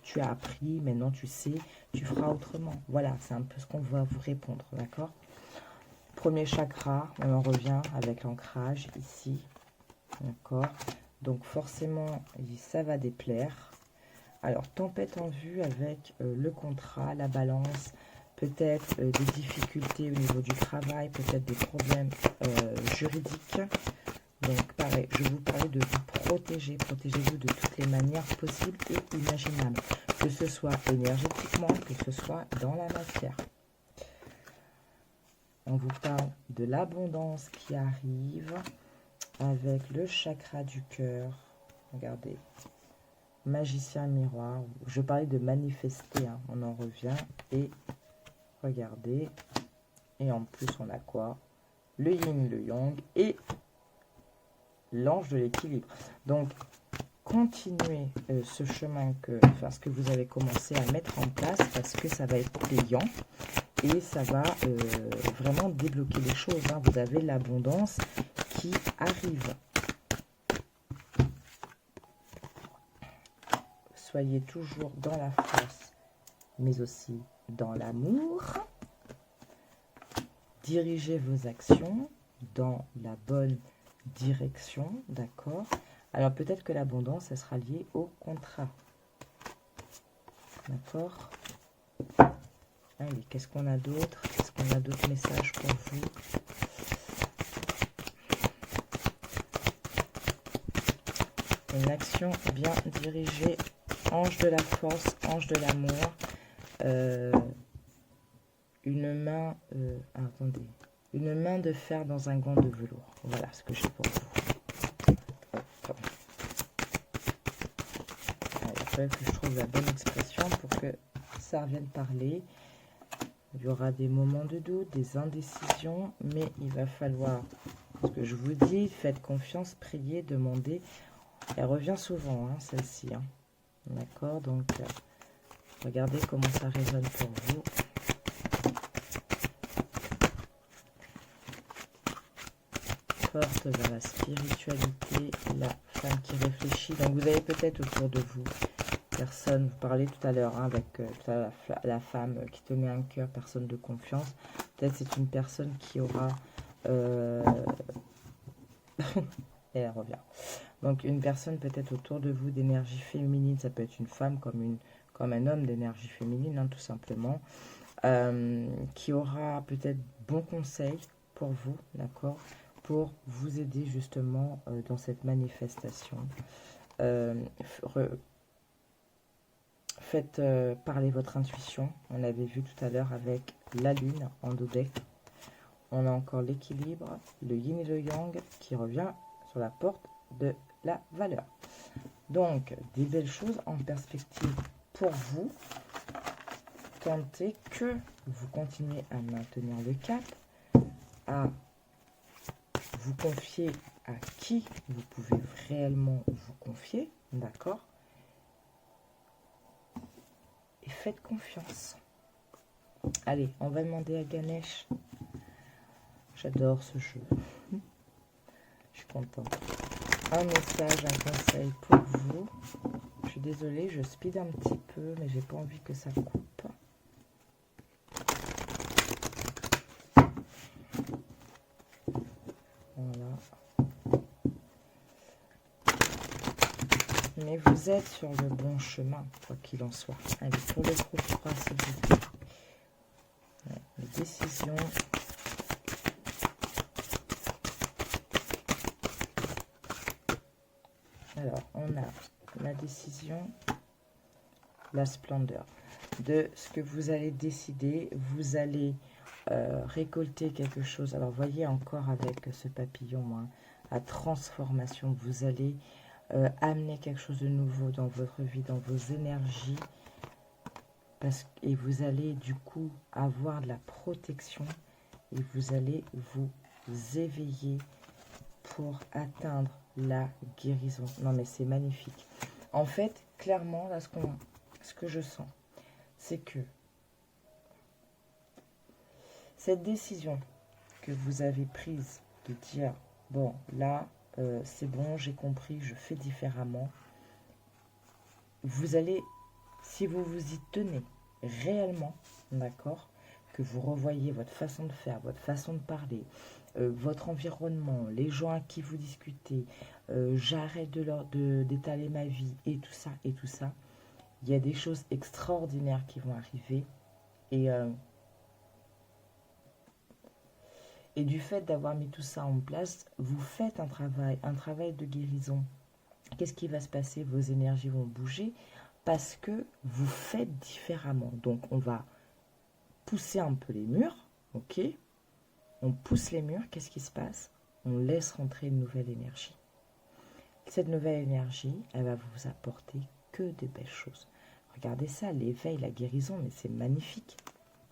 tu as appris, maintenant tu sais, tu feras autrement. Voilà, c'est un peu ce qu'on va vous répondre, d'accord? Premier chakra, on en revient avec l'ancrage ici, d'accord? Donc forcément, ça va déplaire. Alors, tempête en vue avec le contrat, la balance, peut-être des difficultés au niveau du travail, peut-être des problèmes juridiques. Donc, pareil, je vous parlais de vous protéger. Protégez-vous de toutes les manières possibles et imaginables. Que ce soit énergétiquement, que ce soit dans la matière. On vous parle de l'abondance qui arrive avec le chakra du cœur. Regardez. Magicien miroir. Je parlais de manifester. Hein, on en revient. Et regardez. Et en plus, on a quoi? Le yin, le yang et l'ange de l'équilibre. Donc, continuez ce chemin ce que vous avez commencé à mettre en place, parce que ça va être payant et ça va vraiment débloquer les choses. Hein. Vous avez l'abondance qui arrive. Soyez toujours dans la force, mais aussi dans l'amour. Dirigez vos actions dans la bonne direction, d'accord? Alors peut-être que l'abondance, elle sera liée au contrat. D'accord? Allez, qu'est-ce qu'on a d'autre? Est-ce qu'on a d'autres messages pour vous? Une action bien dirigée, ange de la force, ange de l'amour, une main, attendez, une main de fer dans un gant de velours. Voilà ce que j'ai pour vous. Il faut que je trouve la bonne expression pour que ça revienne parler. Il y aura des moments de doute, des indécisions, mais il va falloir, ce que je vous dis, faites confiance, priez, demandez. Elle revient souvent, hein, celle-ci. Hein. D'accord? Donc, regardez comment ça résonne pour vous. Porte vers la spiritualité, la femme qui réfléchit. Donc, vous avez peut-être autour de vous personne, vous parlez tout à l'heure hein, avec la femme qui tenait un cœur, personne de confiance. Peut-être c'est une personne qui aura... Et elle revient. Donc une personne peut-être autour de vous d'énergie féminine, ça peut être une femme comme un homme d'énergie féminine, hein, tout simplement, qui aura peut-être bon conseil pour vous, d'accord, pour vous aider justement dans cette manifestation. Faites parler votre intuition. On l'avait vu tout à l'heure avec la lune en dodec. on a encore l'équilibre, le yin et le yang qui revient sur la porte de la valeur. Donc, des belles choses en perspective pour vous. Tentez que vous continuez à maintenir le cap, à vous confier à qui vous pouvez réellement vous confier, d'accord? Et faites confiance. Allez, on va demander à Ganesh. J'adore ce jeu. Je suis contente. Un message, un conseil pour vous. Je suis désolée, je speed un petit peu, mais j'ai pas envie que ça coupe. Voilà. Mais vous êtes sur le bon chemin, quoi qu'il en soit. Allez, pour le groupe 3, s'il vous plaît. Ouais, les décisions. Alors, on a la décision, la splendeur. De ce que vous allez décider, vous allez récolter quelque chose. Alors, voyez encore avec ce papillon, hein, à transformation, vous allez amener quelque chose de nouveau dans votre vie, dans vos énergies. Et vous allez du coup avoir de la protection et vous allez vous éveiller pour atteindre la guérison. Non mais c'est magnifique. En fait, clairement, là, ce que je sens, c'est que cette décision que vous avez prise de dire, bon, là, c'est bon, j'ai compris, je fais différemment. Vous allez, si vous vous y tenez réellement, d'accord, que vous revoyez votre façon de faire, votre façon de parler, votre environnement, les gens à qui vous discutez, j'arrête d'étaler ma vie et tout ça, il y a des choses extraordinaires qui vont arriver et du fait d'avoir mis tout ça en place, vous faites un travail de guérison. Qu'est-ce qui va se passer? Vos énergies vont bouger parce que vous faites différemment. Donc, on va pousser un peu les murs, ok? On pousse les murs, qu'est-ce qui se passe? On laisse rentrer une nouvelle énergie. Cette nouvelle énergie, elle va vous apporter que des belles choses. Regardez ça, l'éveil, la guérison, mais c'est magnifique.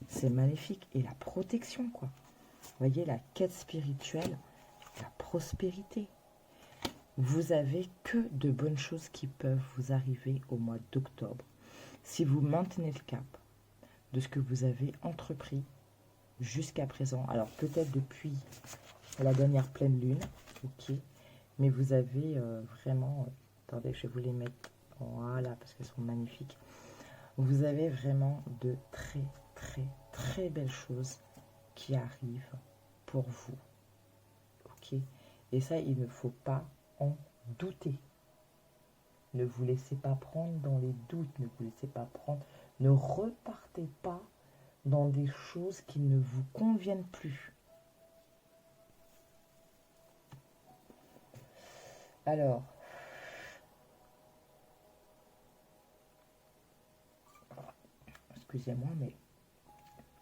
C'est magnifique. Et la protection, quoi. Vous voyez, la quête spirituelle, la prospérité. Vous avez que de bonnes choses qui peuvent vous arriver au mois d'octobre. Si vous maintenez le cap de ce que vous avez entrepris jusqu'à présent, alors peut-être depuis la dernière pleine lune, ok, mais vous avez vraiment, attendez, je vais vous les mettre, voilà, parce qu'elles sont magnifiques. Vous avez vraiment de très, très, très belles choses qui arrivent pour vous, ok, et ça, il ne faut pas en douter. Ne vous laissez pas prendre dans les doutes, ne vous laissez pas prendre, ne repartez pas dans des choses qui ne vous conviennent plus. Alors, excusez-moi, mais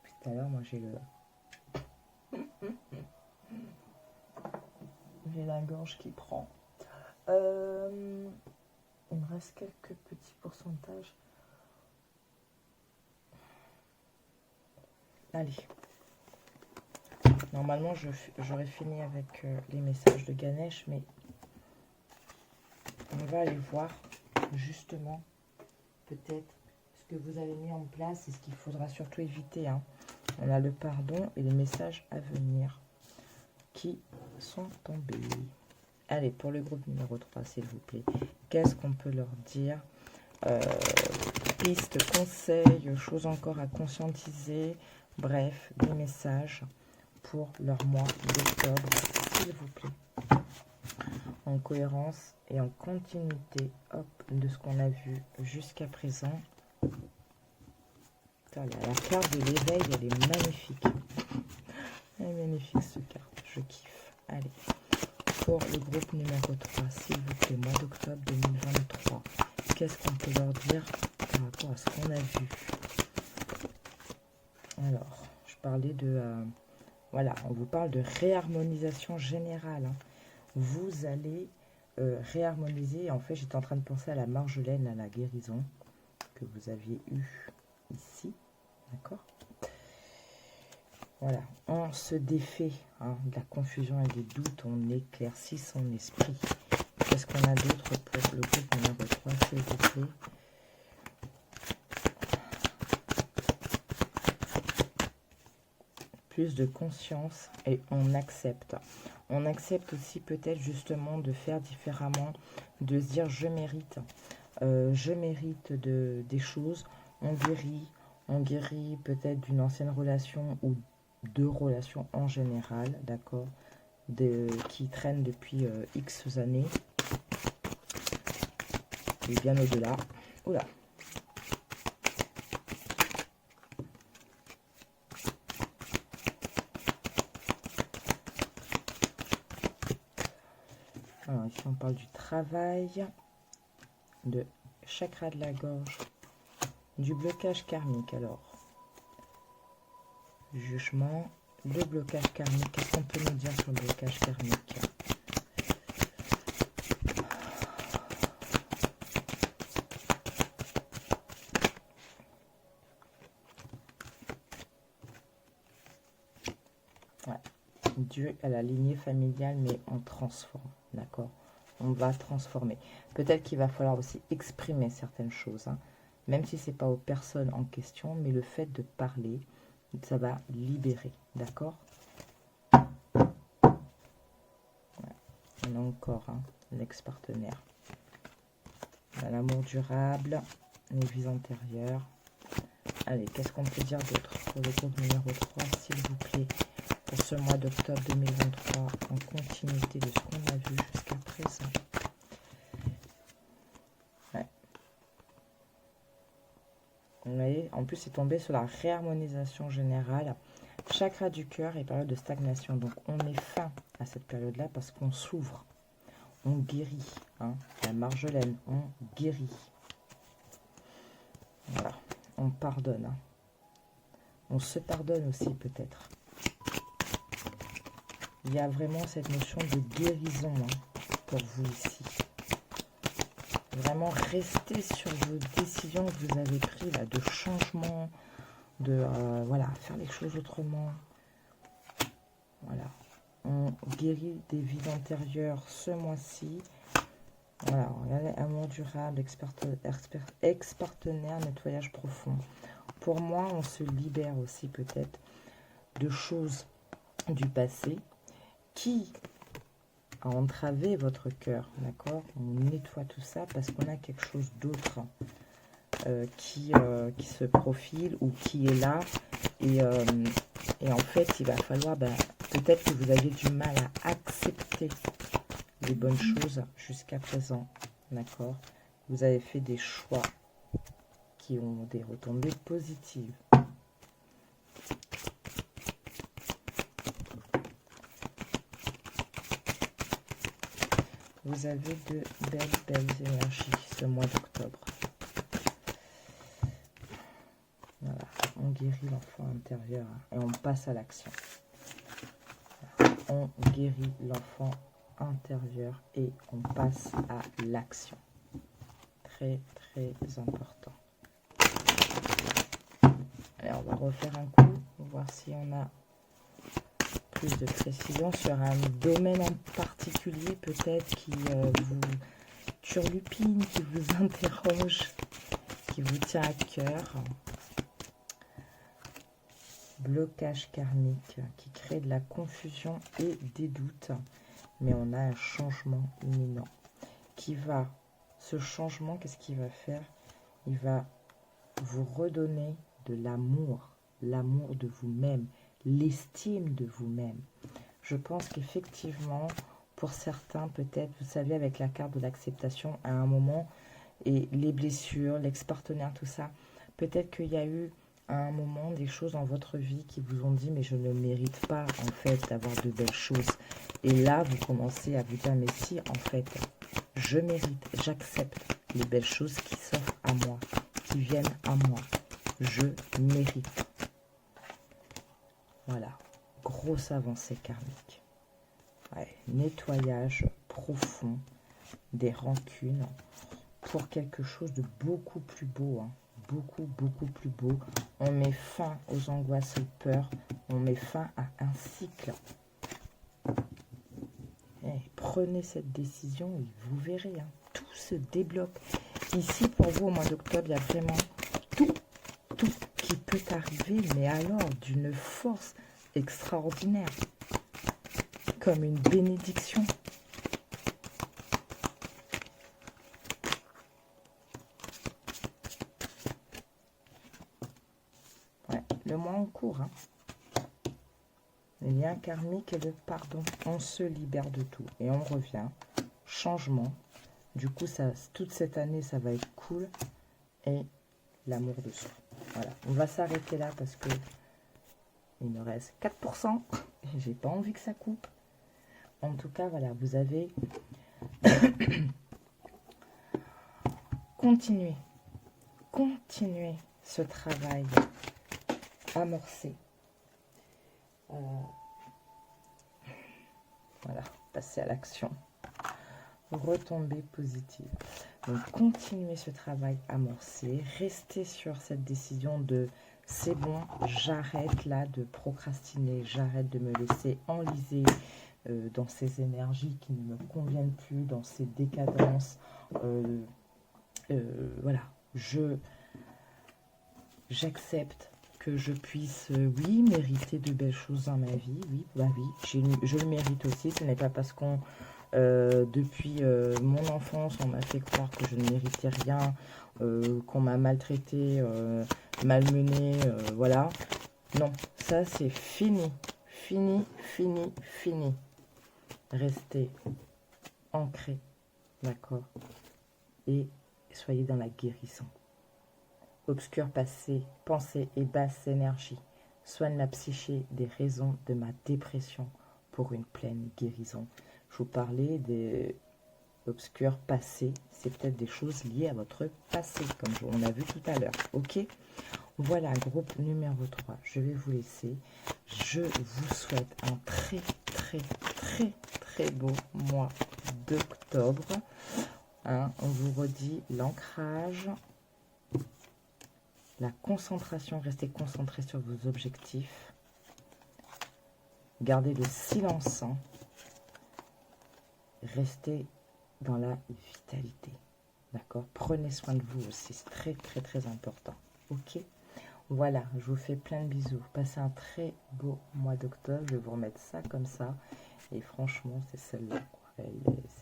tout à l'heure, moi j'ai la gorge qui prend. Il me reste quelques petits pourcentages. Allez. Normalement, j'aurais fini avec les messages de Ganesh, mais on va aller voir justement peut-être ce que vous avez mis en place et ce qu'il faudra surtout éviter. Hein. On a le pardon et les messages à venir qui sont tombés. Allez, pour le groupe numéro 3, s'il vous plaît. Qu'est-ce qu'on peut leur dire? Pistes, conseils, choses encore à conscientiser. Bref, des messages pour leur mois d'octobre, s'il vous plaît. En cohérence et en continuité, hop, de ce qu'on a vu jusqu'à présent. La carte de l'éveil, elle est magnifique. Elle est magnifique, cette carte. Je kiffe. Allez. Pour le groupe numéro 3, s'il vous plaît, mois d'octobre 2023. Qu'est-ce qu'on peut leur dire par rapport à ce qu'on a vu? Alors, je parlais de Voilà, on vous parle de réharmonisation générale. Hein. Vous allez réharmoniser. En fait, j'étais en train de penser à la marjolaine, à la guérison que vous aviez eue ici. D'accord? Voilà, on se défait de la confusion et des doutes, on éclaircit son esprit. Qu'est-ce qu'on a d'autre pour le groupe numéro 3, s'il vous plaît? Plus de conscience et on accepte. On accepte aussi peut-être justement de faire différemment, de se dire je mérite des choses. On guérit peut-être d'une ancienne relation ou de relations en général, d'accord, qui traînent depuis X années et bien au-delà. Oula. Alors ici on parle du travail, de chakra de la gorge, du blocage karmique. Alors, jugement, le blocage karmique. Qu'est-ce qu'on peut nous dire sur le blocage karmique? Ouais. Dû à la lignée familiale, mais on transforme, d'accord? On va transformer. Peut-être qu'il va falloir aussi exprimer certaines choses, hein, même si ce n'est pas aux personnes en question, mais le fait de parler, ça va libérer, d'accord? Ouais. On a encore l'ex-partenaire. L'amour durable, les vies antérieures. Allez, qu'est-ce qu'on peut dire d'autre pour le groupe numéro 3, s'il vous plaît, pour ce mois d'octobre 2023, en continuité de ce qu'on a vu jusqu'à présent. Ouais. Vous voyez, en plus, c'est tombé sur la réharmonisation générale. Chakra du cœur et période de stagnation. Donc, on met fin à cette période-là parce qu'on s'ouvre. On guérit. Hein. La marjolaine, on guérit. Voilà. On pardonne. Hein. On se pardonne aussi, peut-être. Il y a vraiment cette notion de guérison pour vous ici. Vraiment, restez sur vos décisions que vous avez prises, là, de changement, de voilà, faire les choses autrement. Voilà. On guérit des vies antérieures ce mois-ci. Voilà, regardez, amour durable, ex-partenaire, nettoyage profond. Pour moi, on se libère aussi peut-être de choses du passé qui a entravé votre cœur, d'accord? On nettoie tout ça parce qu'on a quelque chose d'autre qui se profile ou qui est là. Et en fait, il va falloir, peut-être que vous aviez du mal à accepter les bonnes choses jusqu'à présent, d'accord? Vous avez fait des choix qui ont des retombées positives. Vous avez de belles énergies ce mois d'octobre. Voilà, on guérit l'enfant intérieur et on passe à l'action. On guérit l'enfant intérieur et on passe à l'action. Très, très important. Allez, on va refaire un coup, voir si on a plus de précision sur un domaine en particulier, peut-être qui vous turlupine, qui vous interroge, qui vous tient à cœur. Blocage karmique qui crée de la confusion et des doutes, mais on a un changement imminent qui va, ce changement, qu'est-ce qu'il va faire? Il va vous redonner de l'amour de vous-même, l'estime de vous-même. Je pense qu'effectivement, pour certains, peut-être, vous savez, avec la carte de l'acceptation, à un moment, et les blessures, l'ex-partenaire, tout ça, peut-être qu'il y a eu à un moment des choses dans votre vie qui vous ont dit mais je ne mérite pas en fait d'avoir de belles choses. Et là, vous commencez à vous dire mais si, en fait, je mérite, j'accepte les belles choses qui s'offrent à moi, qui viennent à moi. Je mérite. Voilà. grosse avancée karmique. Ouais, nettoyage profond des rancunes pour quelque chose de beaucoup plus beau, hein. Beaucoup plus beau. On met fin aux angoisses et aux peurs. On met fin à un cycle. Et prenez cette décision et vous verrez, hein, tout se débloque. Ici, pour vous, au mois d'octobre, il y a vraiment tout qui peut arriver, mais alors d'une force extraordinaire, comme une bénédiction. Ouais, le mois en cours, hein. Les liens karmiques et le pardon. On se libère de tout et on revient. Changement. Du coup, ça, toute cette année, ça va être cool. Et l'amour de soi. Voilà. On va s'arrêter là parce que il me reste 4%. Et j'ai pas envie que ça coupe. En tout cas, voilà. Vous avez continué ce travail amorcé. Voilà, passer à l'action. Retombée positive. Donc, continuez ce travail amorcé. Restez sur cette décision de c'est bon, j'arrête là de procrastiner, j'arrête de me laisser enliser dans ces énergies qui ne me conviennent plus, dans ces décadences. Voilà, j'accepte que je puisse, oui, mériter de belles choses dans ma vie. Oui, bah oui, je le mérite aussi. Ce n'est pas parce qu'on, depuis mon enfance, on m'a fait croire que je ne méritais rien, qu'on m'a maltraité, malmené, voilà. Non, ça c'est fini. Fini. Restez ancré, d'accord? Et soyez dans la guérison. Obscur passé, pensée et basse énergie. Soigne la psyché des raisons de ma dépression pour une pleine guérison. Je vous parlais des obscurs passés. C'est peut-être des choses liées à votre passé, comme on a vu tout à l'heure. Ok? Voilà, groupe numéro 3. Je vais vous laisser. Je vous souhaite un très beau mois d'octobre. Hein, on vous redit l'ancrage. La concentration, restez concentré sur vos objectifs. Gardez le silence. Hein. Restez dans la vitalité. D'accord? Prenez soin de vous aussi. C'est très important. Ok? Voilà, je vous fais plein de bisous. Passez un très beau mois d'octobre. Je vais vous remettre ça comme ça. Et franchement, c'est celle-là.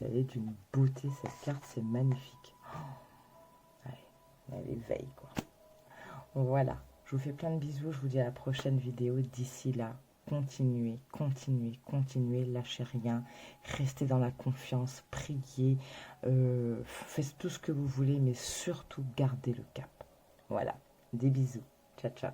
Elle est d'une beauté, cette carte. C'est magnifique. Oh, ouais, elle éveille, quoi. Voilà, je vous fais plein de bisous, je vous dis à la prochaine vidéo. D'ici là, continuez, lâchez rien, restez dans la confiance, priez, faites tout ce que vous voulez, mais surtout gardez le cap. Voilà, des bisous, ciao.